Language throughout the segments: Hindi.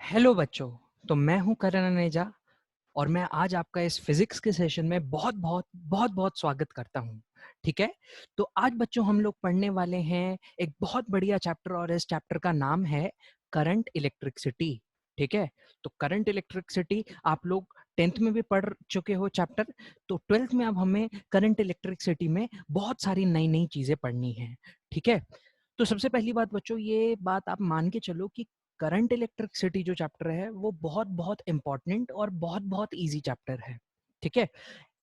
हेलो बच्चों। तो मैं हूं करण अनेजा और मैं आज आपका इस फिजिक्स के सेशन में बहुत स्वागत करता हूं। ठीक है, तो आज बच्चों हम लोग पढ़ने वाले हैं एक बहुत बढ़िया चैप्टर और इस चैप्टर का नाम है करंट इलेक्ट्रिसिटी। ठीक है, तो करंट इलेक्ट्रिसिटी आप लोग 10th में भी पढ़ चुके हो चैप्टर, तो 12th में अब हमें करंट इलेक्ट्रिसिटी में बहुत सारी नई नई चीजें पढ़नी है। ठीक है, तो सबसे पहली बात बच्चों, ये बात आप मान के चलो कि करंट इलेक्ट्रिसिटी जो चैप्टर है वो बहुत बहुत इंपॉर्टेंट और बहुत बहुत इजी चैप्टर है। ठीक है,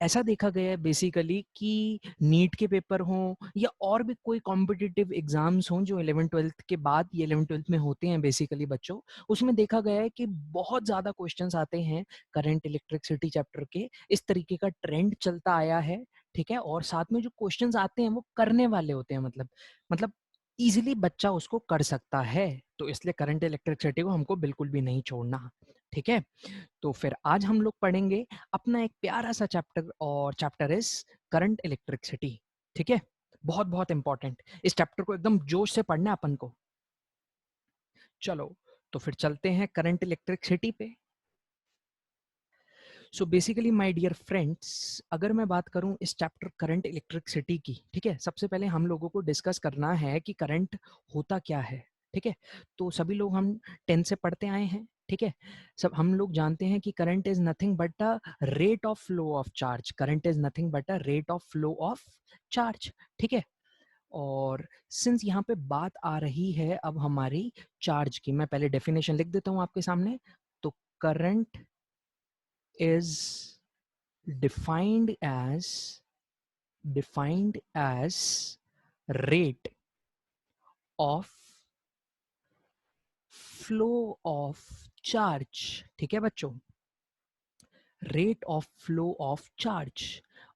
ऐसा देखा गया है बेसिकली कि नीट के पेपर हों या और भी कोई कॉम्पिटिटिव एग्जाम्स हों जो 11th-12th के बाद ये 11th-12th में होते हैं बेसिकली बच्चों, उसमें देखा गया है कि बहुत ज़्यादा क्वेश्चंस आते हैं करंट इलेक्ट्रिसिटी चैप्टर के। इस तरीके का ट्रेंड चलता आया है। ठीक है, और साथ में जो क्वेश्चंस आते हैं वो करने वाले होते हैं, मतलब इजीली बच्चा उसको कर सकता है। तो इसलिए करंट इलेक्ट्रिसिटी को हमको बिल्कुल भी नहीं छोड़ना। ठीक है, तो फिर आज हम लोग पढ़ेंगे अपना एक प्यारा सा चैप्टर और चैप्टर इज करंट इलेक्ट्रिसिटी। ठीक है, बहुत बहुत इंपॉर्टेंट। इस चैप्टर को एकदम जोश से पढ़ना है अपन को। चलो, तो फिर चलते हैं करंट इलेक्ट्रिसिटी पे। So basically my dear friends, अगर मैं बात करूं इस चैप्टर करंट इलेक्ट्रिसिटी की, ठीक है, सबसे पहले हम लोगों को डिस्कस करना है कि करंट होता क्या है। ठीक है, तो सभी लोग हम 10 से पढ़ते आए हैं। ठीक है, सब हम लोग जानते हैं कि current is nothing but a rate of flow of charge. Current is nothing but a rate of flow of charge. ठीक है, और सिंस यहाँ पे बात आ रही है अब हमारी चार्ज की, मैं पहले डेफिनेशन लिख देता हूँ आपके सामने। तो current is defined as defined as rate of flow of charge। ठीक है बच्चों, rate of flow of charge.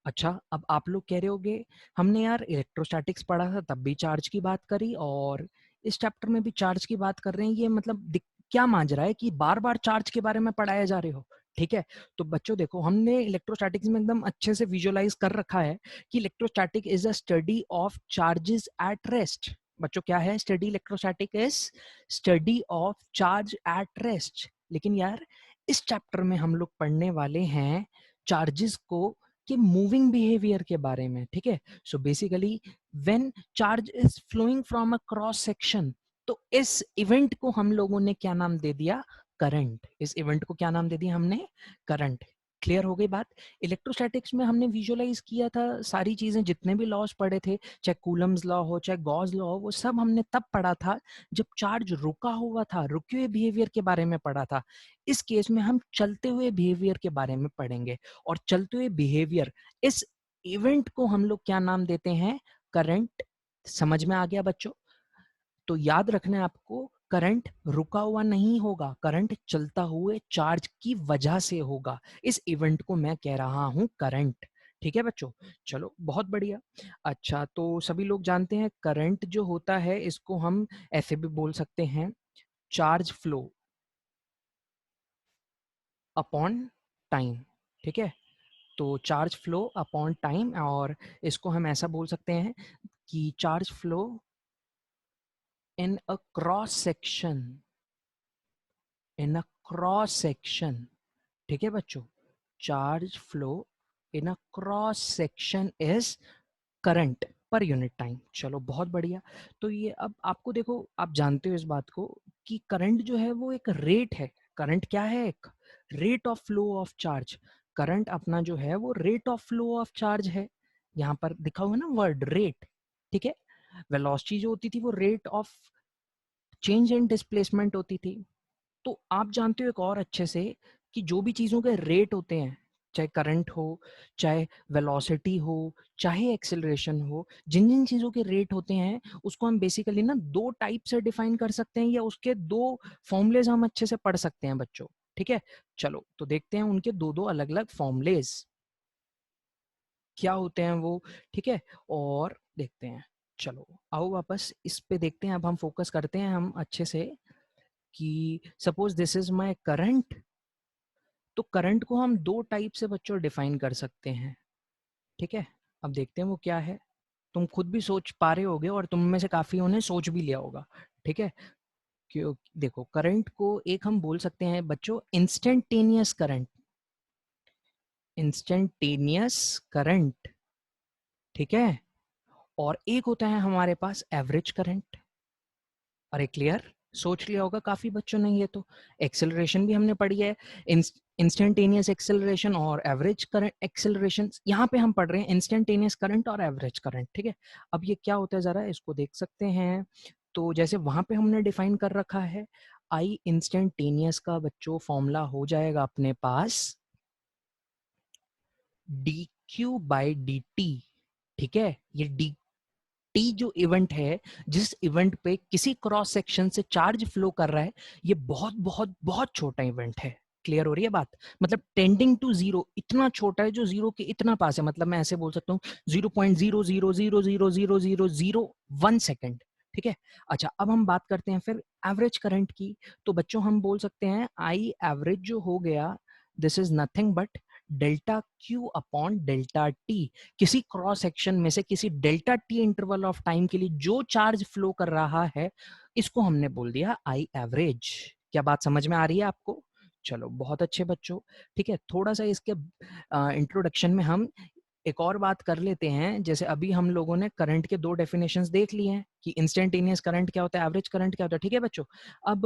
अच्छा, अब आप लोग कह रहे होगे हमने यार इलेक्ट्रोस्टैटिक्स पढ़ा था तब भी चार्ज की बात करी और इस चैप्टर में भी चार्ज की बात कर रहे हैं, ये मतलब क्या मांझ रहा है कि बार बार चार्ज के बारे में पढ़ाया जा रहे हो। ठीक है, तो बच्चों देखो, हमने इलेक्ट्रोस्टैटिक्स में एकदम अच्छे से विजुअलाइज कर रखा है कि electrostatic is a study of charges at rest. बच्चों क्या है study? Electrostatic is study of charge at rest. लेकिन यार इस चैप्टर में हम लोग पढ़ने वाले हैं चार्जेस को कि मूविंग बिहेवियर के बारे में। ठीक है, so basically when charge is flowing from a cross section, तो इस इवेंट को हम लोगों ने क्या नाम दे दिया? करंट। इस इवेंट को क्या नाम दे दिया हमने? करंट। क्लियर हो गई बात? इलेक्ट्रोस्टैटिक्स में हमने विजुअलाइज किया था सारी चीजें, जितने भी लॉज पढ़े थे, चाहे कूलम्स लॉ हो चाहे गॉस लॉ हो, वो सब हमने तब पढ़ा था जब चार्ज रुका हुआ था, रुके हुए बिहेवियर के बारे में पढ़ा था। इस केस में हम चलते हुए बिहेवियर के बारे में पढ़ेंगे और चलते हुए बिहेवियर, इस इवेंट को हम लोग क्या नाम देते हैं? करंट। समझ में आ गया बच्चों? तो याद रखना है आपको, करंट रुका हुआ नहीं होगा, करंट चलता हुए चार्ज की वजह से होगा। इस इवेंट को मैं कह रहा हूं करंट। ठीक है बच्चों, चलो बहुत बढ़िया। अच्छा, तो सभी लोग जानते हैं करंट जो होता है इसको हम ऐसे भी बोल सकते हैं, चार्ज फ्लो अपॉन टाइम। ठीक है, तो चार्ज फ्लो अपॉन टाइम, और इसको हम ऐसा बोल सकते हैं कि charge flow in a cross section, in a cross section. ठीक है बच्चों, charge flow in a cross section is current per unit time. चलो बहुत बढ़िया। तो ये अब आपको देखो, आप जानते हो इस बात को कि करंट जो है वो एक रेट है। करंट क्या है? एक rate of flow of charge. Current अपना जो है वो rate of flow of charge है। यहाँ पर दिखा हुआ है ना वर्ड रेट। ठीक है, वेलोसिटी जो होती थी वो rate of change in displacement होती थी। तो आप जानते हो एक और अच्छे से कि जो भी चीजों के रेट होते हैं, चाहे करंट हो, चाहे वेलोसिटी हो, चाहे एक्सेलरेशन हो, जिन जिन चीजों के रेट होते हैं उसको हम बेसिकली ना दो टाइप से डिफाइन कर सकते हैं या उसके दो फॉर्मूलेज हम अच्छे से पढ़ सकते हैं बच्चों। ठीक है, चलो तो देखते हैं उनके दो दो अलग अलग फॉर्मूलेज क्या होते हैं वो। ठीक है, और देखते हैं। चलो आओ वापस इस पे देखते हैं। अब हम फोकस करते हैं हम अच्छे से कि suppose this is my current. तो करंट को हम दो टाइप से बच्चों डिफाइन कर सकते हैं। ठीक है, अब देखते हैं वो क्या है। तुम खुद भी सोच पा रहे होगे और तुम में से काफियों ने सोच भी लिया होगा। ठीक है, देखो करंट को एक हम बोल सकते हैं बच्चों इंस्टेंटेनियस करंट, इंस्टेंटेनियस करंट, ठीक है। और एक होता है हमारे पास एवरेज करंट। अरे क्लियर, सोच लिया होगा काफी बच्चों ने ये तो। एक्सेलरेशन भी हमने पढ़ी है, इंस्टेंटेनियस एक्सेलरेशन और एवरेज करंट एक्सेलरेशन। यहाँ पे हम पढ़ रहे हैं इंस्टेंटेनियस करंट और एवरेज करंट, ठीक है। अब ये क्या होता है जरा इसको देख सकते हैं। तो जैसे वहां पे हमने डिफाइन कर रखा है, आई इंस्टेंटेनियस का बच्चों फॉर्मूला हो जाएगा अपने पास D Q by D T, ठीक है। ये डी टी जो इवेंट है, जिस इवेंट पे किसी क्रॉस सेक्शन से चार्ज फ्लो कर रहा है, ये बहुत बहुत बहुत छोटा इवेंट है। क्लियर हो रही है बात? मतलब टेंडिंग टू जीरो, इतना छोटा है जो जीरो के इतना पास है। मतलब मैं ऐसे बोल सकता हूँ 0.000000001 सेकेंड, ठीक है। अच्छा अब हम बात करते हैं फिर एवरेज करंट की। तो बच्चों हम बोल सकते हैं आई एवरेज जो हो गया, this is nothing but delta Q upon delta T. किसी क्रॉस सेक्शन में से किसी delta T interval of time के लिए जो चार्ज फ्लो कर रहा है, इसको हमने बोल दिया आई एवरेज। क्या बात समझ में आ रही है आपको? चलो बहुत अच्छे बच्चों, ठीक है। थोड़ा सा इसके इंट्रोडक्शन में हम एक और बात कर लेते हैं। जैसे अभी हम लोगों ने करंट के दो डेफिनेशंस देख लिए हैं कि इंस्टेंटेनियस करंट क्या होता है, एवरेज करंट क्या होता है, ठीक है बच्चों। अब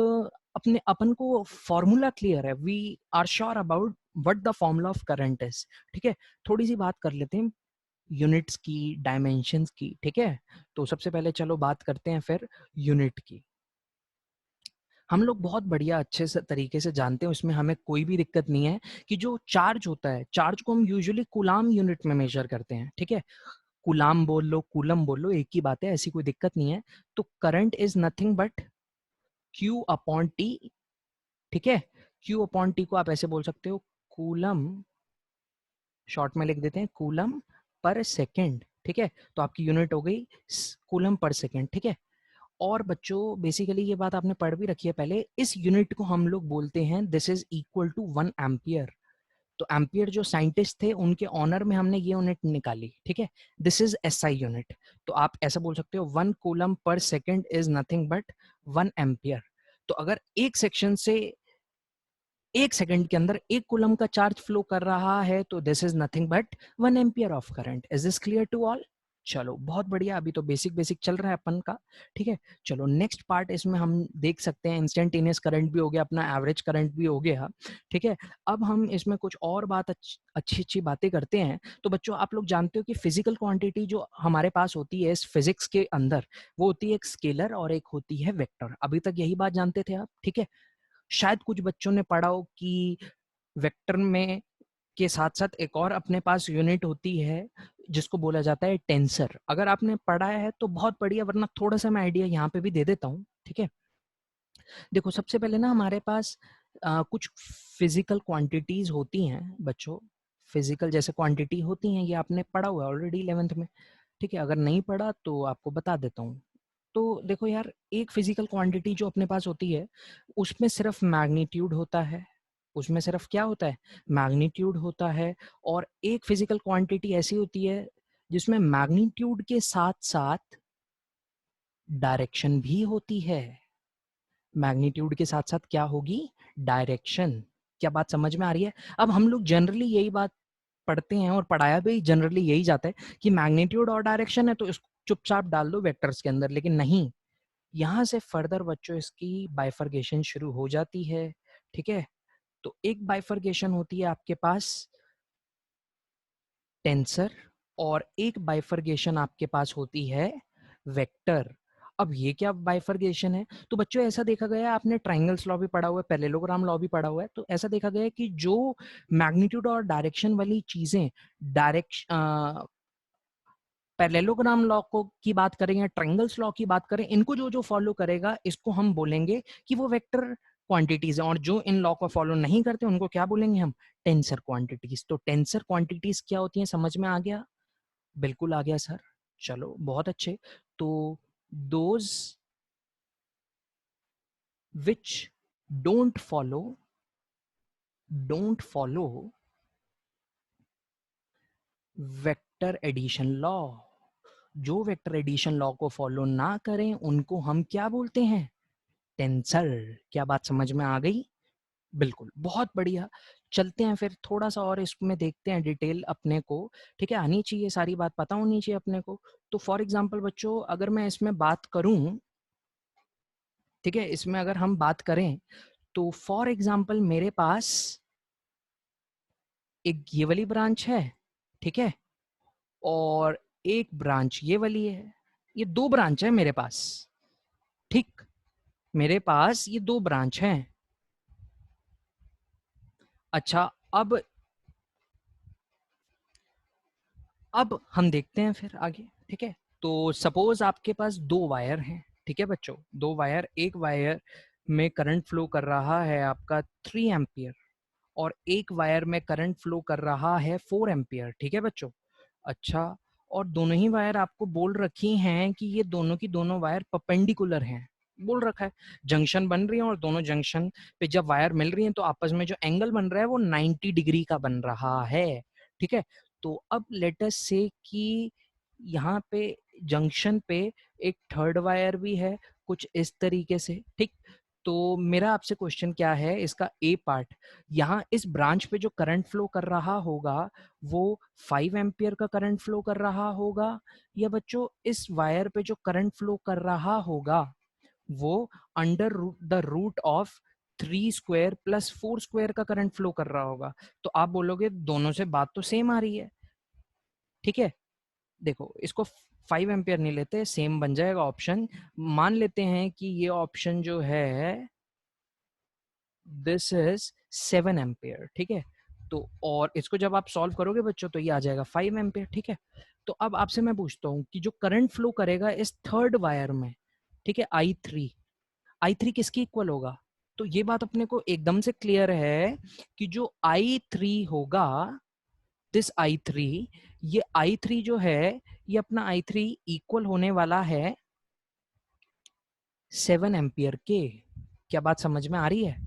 अपने अपन को फॉर्मूला क्लियर है, we are sure about what the formula of current is, ठीक है। थोड़ी सी बात कर लेते हैं यूनिट्स की, डायमेंशंस की, ठीक है। तो सबसे पहले चलो बात करते हैं फिर यूनिट की। हम लोग बहुत बढ़िया अच्छे से तरीके से जानते हैं, उसमें हमें कोई भी दिक्कत नहीं है कि जो चार्ज होता है, चार्ज को हम यूजुअली कूलाम यूनिट में मेजर करते हैं, ठीक है। कूलाम बोल लो, कूलम बोल लो, एक ही बात है, ऐसी कोई दिक्कत नहीं है। तो current is nothing but Q upon T, ठीक है। क्यू अपॉन टी को आप ऐसे बोल सकते हो कूलम, शॉर्ट में लिख देते हैं कूलम पर सेकेंड, ठीक है। तो आपकी यूनिट हो गई कूलम पर सेकेंड, ठीक है। और बच्चों बेसिकली ये बात आपने पढ़ भी रखी है पहले, इस यूनिट को हम लोग बोलते हैं this is equal to 1 ampere. तो एम्पियर जो साइंटिस्ट थे उनके ऑनर में हमने ये यूनिट निकाली, ठीक है। This is SI unit. तो आप ऐसा बोल सकते हो 1 coulomb per second is nothing but 1 ampere. तो अगर एक सेक्शन से एक सेकंड के अंदर 1 कूलम का चार्ज फ्लो कर रहा है, तो this is nothing but 1 ampere of current. Is this clear to all? चलो बहुत बढ़िया, अभी तो बेसिक बेसिक चल रहा है अपन का, ठीक है। चलो नेक्स्ट पार्ट इसमें हम देख सकते हैं, इंस्टेंटेनियस करंट भी हो गया अपना, एवरेज करंट भी हो गया, ठीक है। अब हम इसमें कुछ और बात अच्छी अच्छी बातें करते हैं। तो बच्चों आप लोग जानते हो कि फिजिकल क्वांटिटी जो हमारे पास होती है इस फिजिक्स के अंदर, वो होती है एक स्केलर और एक होती है वेक्टर। अभी तक यही बात जानते थे आप, ठीक है। शायद कुछ बच्चों ने पढ़ा हो कि वेक्टर में के साथ साथ एक और अपने पास यूनिट होती है जिसको बोला जाता है टेंसर। अगर आपने पढ़ा है तो बहुत बढ़िया, वरना थोड़ा सा मैं आइडिया यहाँ पे भी दे देता हूँ, ठीक है। देखो सबसे पहले ना हमारे पास कुछ फिजिकल क्वांटिटीज होती हैं बच्चों। फिजिकल जैसे क्वांटिटी होती हैं, ये आपने पढ़ा हुआ है ऑलरेडी 11th में, ठीक है। अगर नहीं पढ़ा तो आपको बता देता हूँ। तो देखो यार, एक फिजिकल क्वांटिटी जो अपने पास होती है, उसमें सिर्फ मैग्नीट्यूड होता है। उसमें सिर्फ क्या होता है? मैग्नीट्यूड होता है। और एक फिजिकल क्वांटिटी ऐसी होती है जिसमें मैग्नीट्यूड के साथ साथ डायरेक्शन भी होती है। मैग्नीट्यूड के साथ साथ क्या होगी? डायरेक्शन। क्या बात समझ में आ रही है? अब हम लोग जनरली यही बात पढ़ते हैं और पढ़ाया भी जनरली यही जाता है कि मैग्नीट्यूड और डायरेक्शन है तो इसको चुपचाप डाल दो वेक्टर्स के अंदर, लेकिन नहीं, यहाँ से फर्दर बच्चों इसकी बाइफर्गेशन शुरू हो जाती है, ठीक है। तो एक बाइफर्गेशन होती है आपके पास टेंसर, और एक बाइफर्गेशन आपके पास होती है वेक्टर। अब ये क्या बाइफर्गेशन है? तो बच्चों ऐसा देखा गया है, आपने ट्राइंगल्स लॉ भी पढ़ा हुआ है, पैरेललोग्राम लॉ भी पढ़ा हुआ है, तो ऐसा देखा गया है कि जो मैग्नीट्यूड और डायरेक्शन वाली चीजें डायरेक्शन, पैरेललोग्राम लॉ को की बात करें या ट्रायंगल्स लॉ की बात करें, इनको जो जो फॉलो करेगा इसको हम बोलेंगे कि वो वेक्टर क्वांटिटीज है। और जो इन लॉ को फॉलो नहीं करते उनको क्या बोलेंगे हम? Tensor quantities. तो टेंसर क्वांटिटीज क्या होती हैं, समझ में आ गया? बिल्कुल आ गया सर। चलो बहुत अच्छे। तो those which don't follow don't follow vector addition law, जो वेक्टर एडिशन लॉ को फॉलो ना करें उनको हम क्या बोलते हैं? टेंसर। क्या बात समझ में आ गई? बिल्कुल, बहुत बढ़िया। चलते हैं फिर थोड़ा-सा और इसमें देखते हैं डिटेल अपने को, ठीक है? आनी चाहिए, सारी बात पता होनी चाहिए अपने को। तो फॉर एग्ज़ाम्पल बच्चों, अगर मैं इसमें बात करूँ, ठीक है? इसमें अगर हम बात करें, तो फॉर एग्ज़ाम्पल मेरे पास एक ये वाली ब्रांच है, ठीक है? और एक ब्रांच ये वाली है। ये 2 ब्रांच है मेरे पास, ठीक? मेरे पास ये 2 ब्रांच हैं। अच्छा, अब हम देखते हैं फिर आगे, ठीक है? तो सपोज़ आपके पास 2 वायर हैं, ठीक है बच्चों? 2 वायर, एक वायर में करंट फ्लो कर रहा है आपका 3 एम्पीयर और एक वायर में करंट फ्लो कर रहा है 4 एम्पीयर, ठीक है बच्चों? अच्छा, और दोनों ही वायर आपको बोल रखी हैं कि ये दोनों की दोनों वायर परपेंडिकुलर हैं, बोल रखा है। जंक्शन बन रही है और दोनों जंक्शन पे जब वायर मिल रही हैं तो आपस में जो एंगल बन रहा है वो 90 डिग्री का बन रहा है, ठीक है? तो अब लेट अस से कि यहाँ पे जंक्शन पे एक थर्ड वायर भी है, कुछ इस तरीके से, ठीक? तो मेरा आपसे क्वेश्चन क्या है, इसका ए पार्ट, यहाँ इस ब्रांच पे जो करंट फ्लो कर रहा होगा वो 5 एम्पीयर का करंट फ्लो कर रहा होगा, या बच्चों इस वायर पे जो करंट फ्लो कर रहा होगा वो under the root of 3 square plus 4 square का करंट फ्लो कर रहा होगा। तो आप बोलोगे दोनों से बात तो सेम आ रही है, ठीक है? देखो, इसको 5 एम्पीयर नहीं लेते, सेम बन जाएगा ऑप्शन। मान लेते हैं कि ये ऑप्शन जो है दिस इज 7 एम्पीयर, ठीक है? तो और इसको जब आप सॉल्व करोगे बच्चों तो ये आ जाएगा 5 एम्पीयर, ठीक है? तो अब आपसे मैं पूछता हूँ कि जो करंट फ्लो करेगा इस थर्ड वायर में, ठीक है, आई थ्री किसकी इक्वल होगा? तो ये बात अपने को एकदम से क्लियर है कि जो आई होगा, दिस आई थ्री, ये आई जो है, ये अपना आई इक्वल होने वाला है 7 एम्पियर के। क्या बात समझ में आ रही है?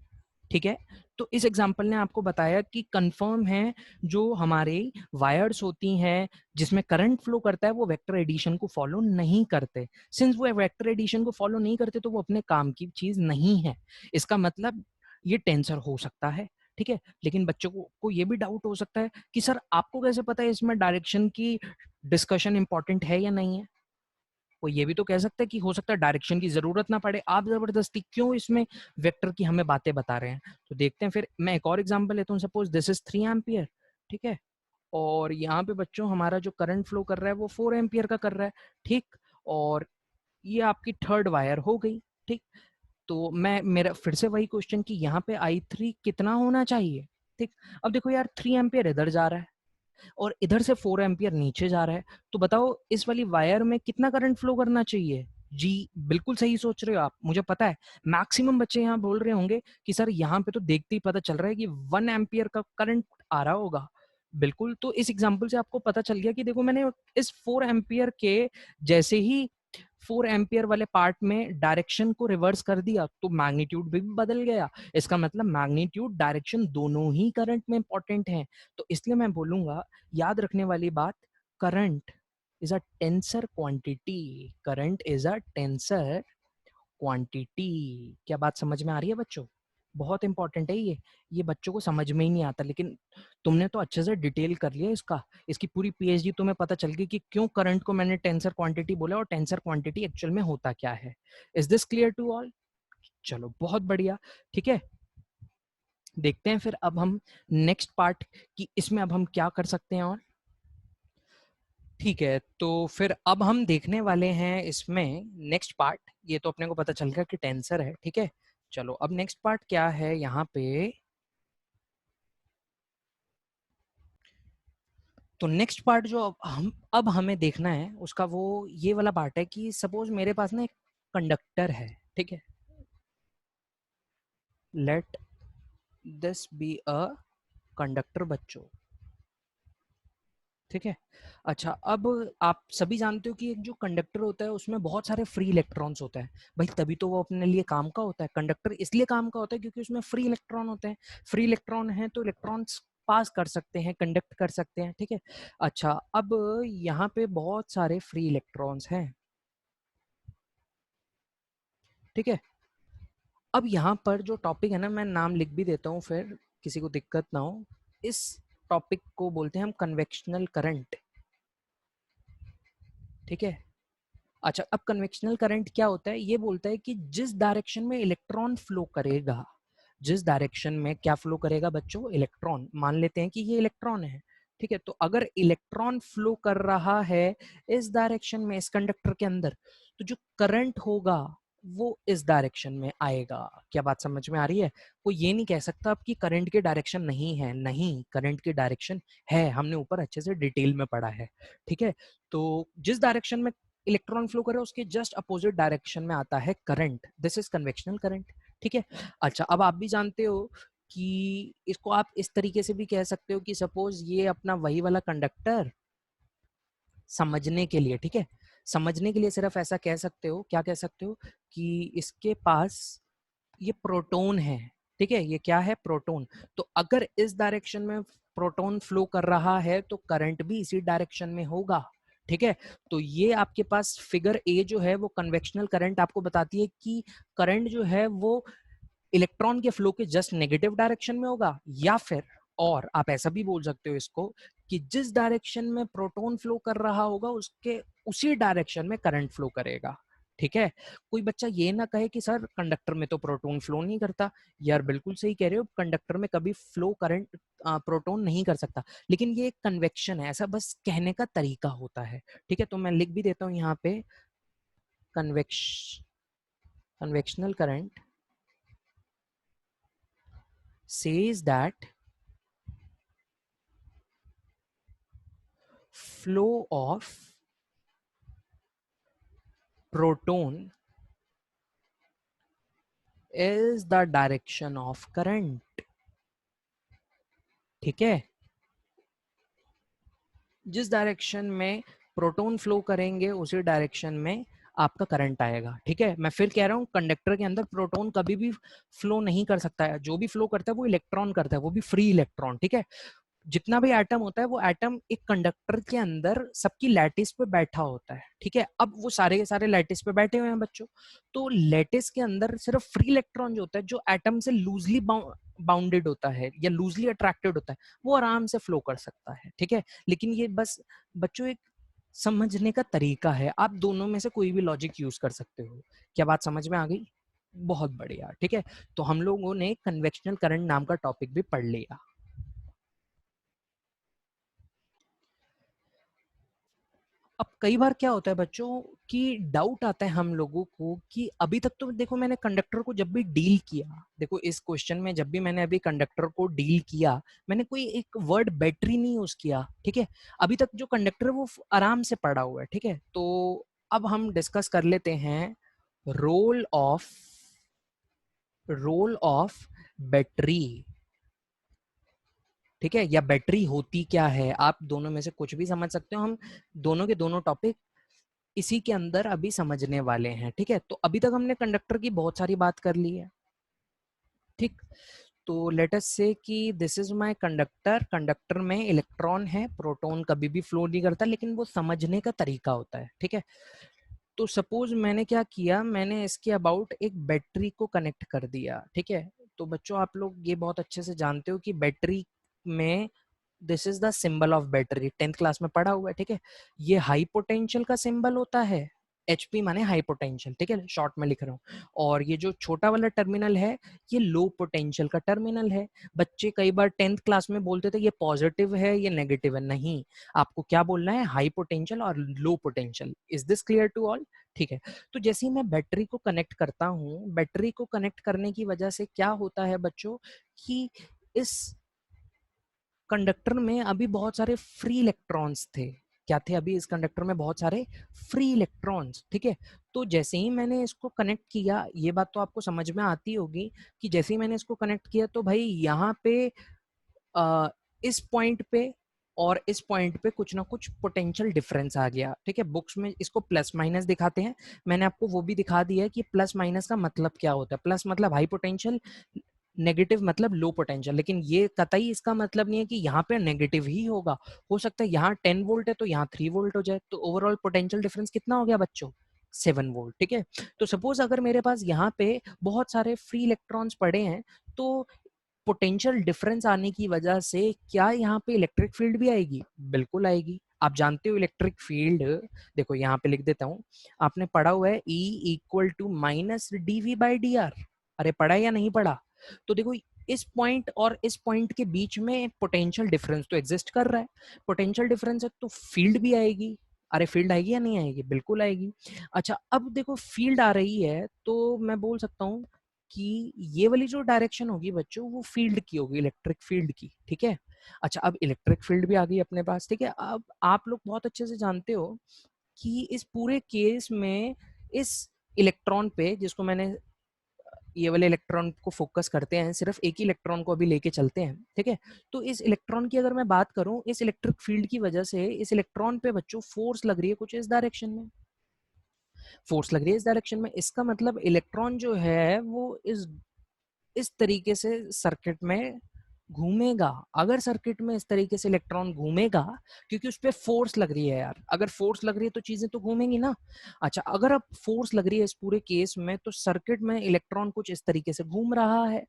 ठीक है? तो इस एग्जाम्पल ने आपको बताया कि कंफर्म है जो हमारे वायर्स होती हैं जिसमें करंट फ्लो करता है वो वेक्टर एडिशन को फॉलो नहीं करते। सिंस वो वेक्टर एडिशन को फॉलो नहीं करते तो वो अपने काम की चीज नहीं है। इसका मतलब ये टेंसर हो सकता है, ठीक है? लेकिन बच्चों को ये भी डाउट हो सकता है कि सर आपको कैसे पता है इसमें डायरेक्शन की डिस्कशन इंपॉर्टेंट है या नहीं है? वो ये भी तो कह सकता है कि हो सकता है डायरेक्शन की जरूरत ना पड़े, आप जबरदस्ती क्यों इसमें वेक्टर की हमें बातें बता रहे हैं। तो देखते हैं फिर, मैं एक और एग्जांपल लेता हूँ। सपोज दिस इज 3 एम्पियर, ठीक है? और यहाँ पे बच्चों हमारा जो करंट फ्लो कर रहा है वो 4 एम्पियर का कर रहा है, ठीक? और ये आपकी थर्ड वायर हो गई, ठीक? तो मैं मेरा फिर से वही क्वेश्चन कि यहाँ पे आई कितना होना चाहिए, ठीक? अब देखो यार, 3 एम्पियर इधर जा रहा है और इधर से 4 एम्पियर नीचे जा रहा है, तो बताओ इस वाली वायर में कितना करंट फ्लो करना चाहिए? जी बिल्कुल सही सोच रहे हो आप, मुझे पता है मैक्सिमम बच्चे यहाँ बोल रहे होंगे कि सर यहाँ पे तो देखते ही पता चल रहा है कि 1 एम्पियर का करंट आ रहा होगा। बिल्कुल, तो इस एग्जांपल से आपको पता चल गया कि देखो मैंने इस 4 एम्पियर के जैसे ही 4 एम्पियर वाले पार्ट में डायरेक्शन को रिवर्स कर दिया तो मैग्नीट्यूड भी बदल गया। इसका मतलब मैग्नीट्यूड डायरेक्शन दोनों ही करंट में इंपॉर्टेंट हैं। तो इसलिए मैं बोलूंगा, याद रखने वाली बात, current is a tensor quantity, current is a tensor quantity. क्या बात समझ में आ रही है बच्चों? बहुत इंपॉर्टेंट है ये बच्चों को समझ में ही नहीं आता, लेकिन तुमने तो अच्छे से डिटेल कर लिया इसका, इसकी पूरी पीएचडी तुम्हें पता चल गई कि क्यों करंट को मैंने टेंसर क्वांटिटी बोला और टेंसर क्वांटिटी एक्चुअल में होता क्या है। Is this clear to all? चलो बहुत बढ़िया, ठीक है? देखते हैं फिर अब हम नेक्स्ट पार्ट कि इसमें अब हम क्या कर सकते हैं और, ठीक है? तो फिर अब हम देखने वाले हैं इसमें नेक्स्ट पार्ट। ये तो अपने को पता चल गया कि टेंसर है, ठीक है? चलो अब नेक्स्ट पार्ट क्या है यहाँ पे। तो नेक्स्ट पार्ट जो अब हमें देखना है उसका वो ये वाला पार्ट है कि सपोज मेरे पास ना एक कंडक्टर है, ठीक है? Let this be a conductor बच्चों, ठीक है? अच्छा, अब आप सभी जानते हो कि एक जो कंडक्टर होता है उसमें बहुत सारे फ्री इलेक्ट्रॉन्स होते हैं भाई, तभी तो वो अपने लिए काम का होता है। कंडक्टर इसलिए काम का होता है क्योंकि उसमें फ्री इलेक्ट्रॉन होते हैं। फ्री इलेक्ट्रॉन है तो इलेक्ट्रॉन्स पास कर सकते हैं, कंडक्ट कर सकते हैं, ठीक है? अच्छा, अब यहाँ पे बहुत सारे फ्री इलेक्ट्रॉन्स हैं, ठीक है? अब यहाँ पर जो टॉपिक है ना, मैं नाम लिख भी देता हूँ फिर किसी को दिक्कत ना हो। इस टॉपिक को बोलते हैं हम कन्वेक्शनल करंट, ठीक है। अच्छा, अब कन्वेक्शनल करंट क्या होता है, ये बोलता है कि जिस डायरेक्शन में इलेक्ट्रॉन फ्लो करेगा, जिस डायरेक्शन में क्या फ्लो करेगा बच्चों, इलेक्ट्रॉन। मान लेते हैं कि ये इलेक्ट्रॉन है, ठीक है। तो अगर इलेक्ट्रॉन फ्लो कर रहा है इस डायरेक्शन में, इस कंडक्टर के अंदर, तो जो करंट होगा वो इस डायरेक्शन में आएगा। क्या बात समझ में आ रही है? कोई ये नहीं कह सकता अब कि करंट की डायरेक्शन नहीं है, नहीं, करंट की डायरेक्शन है, हमने ऊपर अच्छे से डिटेल में पढ़ा है, ठीक है। तो जिस डायरेक्शन में इलेक्ट्रॉन फ्लो करे उसके जस्ट अपोजिट डायरेक्शन में आता है current, this is convectional current, ठीक है। अच्छा, अब आप भी जानते हो कि इसको आप इस तरीके से भी कह सकते हो कि सपोज ये अपना वही वाला कंडक्टर, समझने के लिए, ठीक है, समझने के लिए सिर्फ ऐसा कह सकते हो, क्या कह सकते हो कि इसके पास ये प्रोटॉन है, ठीक है, ये क्या है, प्रोटॉन। तो अगर इस डायरेक्शन में प्रोटॉन फ्लो कर रहा है तो करंट भी इसी डायरेक्शन में होगा, ठीक है। तो ये आपके पास फिगर ए जो है वो कन्वेक्शनल करंट आपको बताती है कि करंट जो है वो इलेक्ट्रॉन के फ्लो के जस्ट नेगेटिव डायरेक्शन में होगा, या फिर और आप ऐसा भी बोल सकते हो इसको कि जिस डायरेक्शन में प्रोटॉन फ्लो कर रहा होगा उसके उसी डायरेक्शन में करंट फ्लो करेगा, ठीक है। कोई बच्चा ये ना कहे कि सर कंडक्टर में तो प्रोटॉन फ्लो नहीं करता। यार बिल्कुल सही कह रहे हो, कंडक्टर में कभी फ्लो करंट प्रोटॉन नहीं कर सकता, लेकिन ये एक कन्वेक्शन है, ऐसा बस कहने का तरीका होता है, ठीक है। तो मैं लिख भी देता हूं यहाँ पे, convection convectional current says that flow of proton is the direction of current, ठीक है। जिस डायरेक्शन में प्रोटॉन फ्लो करेंगे उसी डायरेक्शन में आपका करंट आएगा, ठीक है। मैं फिर कह रहा हूं, कंडक्टर के अंदर प्रोटॉन कभी भी फ्लो नहीं कर सकता है, जो भी फ्लो करता है वो इलेक्ट्रॉन करता है, वो भी फ्री इलेक्ट्रॉन, ठीक है। जितना भी एटम होता है वो एटम एक कंडक्टर के अंदर सबकी लैटिस पे बैठा होता है, ठीक है। अब वो सारे के सारे लैटिस पे बैठे हुए हैं बच्चों, तो लैटिस के अंदर सिर्फ फ्री इलेक्ट्रॉन जो होता है, जो एटम से लूजली बाउंडेड होता है या लूजली अट्रैक्टेड होता है, वो आराम से फ्लो कर सकता है, ठीक है। लेकिन ये बस बच्चों एक समझने का तरीका है, आप दोनों में से कोई भी लॉजिक यूज कर सकते हो। क्या बात समझ में आ गई? बहुत बढ़िया, ठीक है। तो हम लोगों ने कन्वेक्शनल करंट नाम का टॉपिक भी पढ़ लिया। अब कई बार क्या होता है बच्चों कि डाउट आता है हम लोगों को कि अभी तक तो देखो मैंने कंडक्टर को जब भी डील किया, देखो इस क्वेश्चन में जब भी मैंने अभी कंडक्टर को डील किया, मैंने कोई एक वर्ड बैटरी नहीं यूज किया, ठीक है। अभी तक जो कंडक्टर है वो आराम से पड़ा हुआ है, ठीक है। तो अब हम डिस्कस कर लेते हैं role of role of battery, ठीक है, या बैटरी होती क्या है, आप दोनों में से कुछ भी समझ सकते हो। हम दोनों के दोनों टॉपिक इसी के अंदर अभी समझने वाले हैं, ठीक है। तो अभी तक हमने कंडक्टर की बहुत सारी बात कर ली है, ठीक। तो लेट अस से कि this is my conductor, conductor में इलेक्ट्रॉन है, प्रोटॉन कभी भी फ्लो नहीं करता, लेकिन वो समझने का तरीका होता है, ठीक है। तो सपोज मैंने क्या किया, मैंने इसके अबाउट एक बैटरी को कनेक्ट कर दिया, ठीक है। तो बच्चों आप लोग ये बहुत अच्छे से जानते हो कि बैटरी में this is the symbol of battery, 10th class में पढ़ा हुआ है, ठीक है। ये हाई पोटेंशियल का सिंबल होता है, HP माने हाई पोटेंशियल, ठीक है, शॉर्ट में लिख रहा हूँ। और ये जो छोटा वाला टर्मिनल है ये लो पोटेंशियल का टर्मिनल है। बच्चे कई बार 10th क्लास में बोलते थे ये पॉजिटिव है ये नेगेटिव है, नहीं, आपको क्या बोलना है, हाई पोटेंशियल और low potential. Is this clear to all? ठीक है। तो जैसे ही मैं बैटरी को कनेक्ट करता हूँ, बैटरी को कनेक्ट करने की वजह से क्या होता है बच्चों कि इस कंडक्टर में अभी बहुत सारे फ्री इलेक्ट्रॉन्स थे। क्या थे? अभी इस कंडक्टर में बहुत सारे फ्री इलेक्ट्रॉन्स, ठीक है। तो जैसे ही मैंने इसको कनेक्ट किया, ये बात तो आपको समझ में आती होगी कि जैसे ही मैंने इसको कनेक्ट किया तो भाई यहाँ पे आ, इस पॉइंट पे और इस पॉइंट पे कुछ ना कुछ पोटेंशियल डिफरेंस आ गया, ठीक है। बुक्स में इसको प्लस माइनस दिखाते हैं, मैंने आपको वो भी दिखा दिया है कि प्लस माइनस का मतलब क्या होता है। प्लस मतलब हाई पोटेंशियल, नेगेटिव मतलब लो पोटेंशियल, लेकिन ये कतई इसका मतलब नहीं है कि यहाँ पे नेगेटिव ही होगा। हो सकता है यहाँ 10 वोल्ट है तो यहाँ 3 वोल्ट हो जाए, तो ओवरऑल पोटेंशियल डिफरेंस कितना हो गया बच्चों? 7 वोल्ट, ठीक है। तो सपोज अगर मेरे पास यहाँ पे बहुत सारे फ्री इलेक्ट्रॉन्स पड़े हैं, तो पोटेंशियल डिफरेंस आने की वजह से क्या यहाँ पे इलेक्ट्रिक फील्ड भी आएगी? बिल्कुल आएगी। आप जानते हो इलेक्ट्रिक फील्ड, देखो यहाँ पे लिख देता हूँ, आपने पढ़ा हुआ है E equal to minus dV/dr। अरे पढ़ा या नहीं पढ़ा? तो देखो इस पॉइंट और इस पॉइंट के बीच में पोटेंशियल डिफरेंस तो एग्जिस्ट कर रहा है, पोटेंशियल डिफरेंस है तो फील्ड भी आएगी। अरे फील्ड आएगी या नहीं आएगी? बिल्कुल आएगी। अच्छा अब देखो फील्ड आ रही है तो मैं बोल सकता हूँ कि ये वाली जो डायरेक्शन होगी बच्चों वो फील्ड की होगी, इलेक्ट्रिक फील्ड की, ठीक है। अच्छा अब इलेक्ट्रिक फील्ड भी आ गई अपने पास, ठीक है। अब आप लोग बहुत अच्छे से जानते हो कि इस पूरे केस में इस इलेक्ट्रॉन पे, जिसको मैंने ये वाले इलेक्ट्रॉन को फोकस करते हैं, सिर्फ एक ही इलेक्ट्रॉन को अभी लेके चलते हैं, ठीक है। तो इस इलेक्ट्रॉन की अगर मैं बात करूं, इस इलेक्ट्रिक फील्ड की वजह से इस इलेक्ट्रॉन पे बच्चों फोर्स लग रही है कुछ इस डायरेक्शन में, फोर्स लग रही है इस डायरेक्शन में। इसका मतलब इलेक्ट्रॉन जो है वो इस तरीके से सर्किट में घूमेगा। अगर सर्किट में इस तरीके से इलेक्ट्रॉन घूमेगा, क्योंकि उस पर फोर्स लग रही है यार, अगर फोर्स लग रही है तो चीजें तो घूमेंगी ना। अच्छा अगर अब फोर्स लग रही है इस पूरे केस में, तो सर्किट में इलेक्ट्रॉन कुछ इस तरीके से घूम रहा है।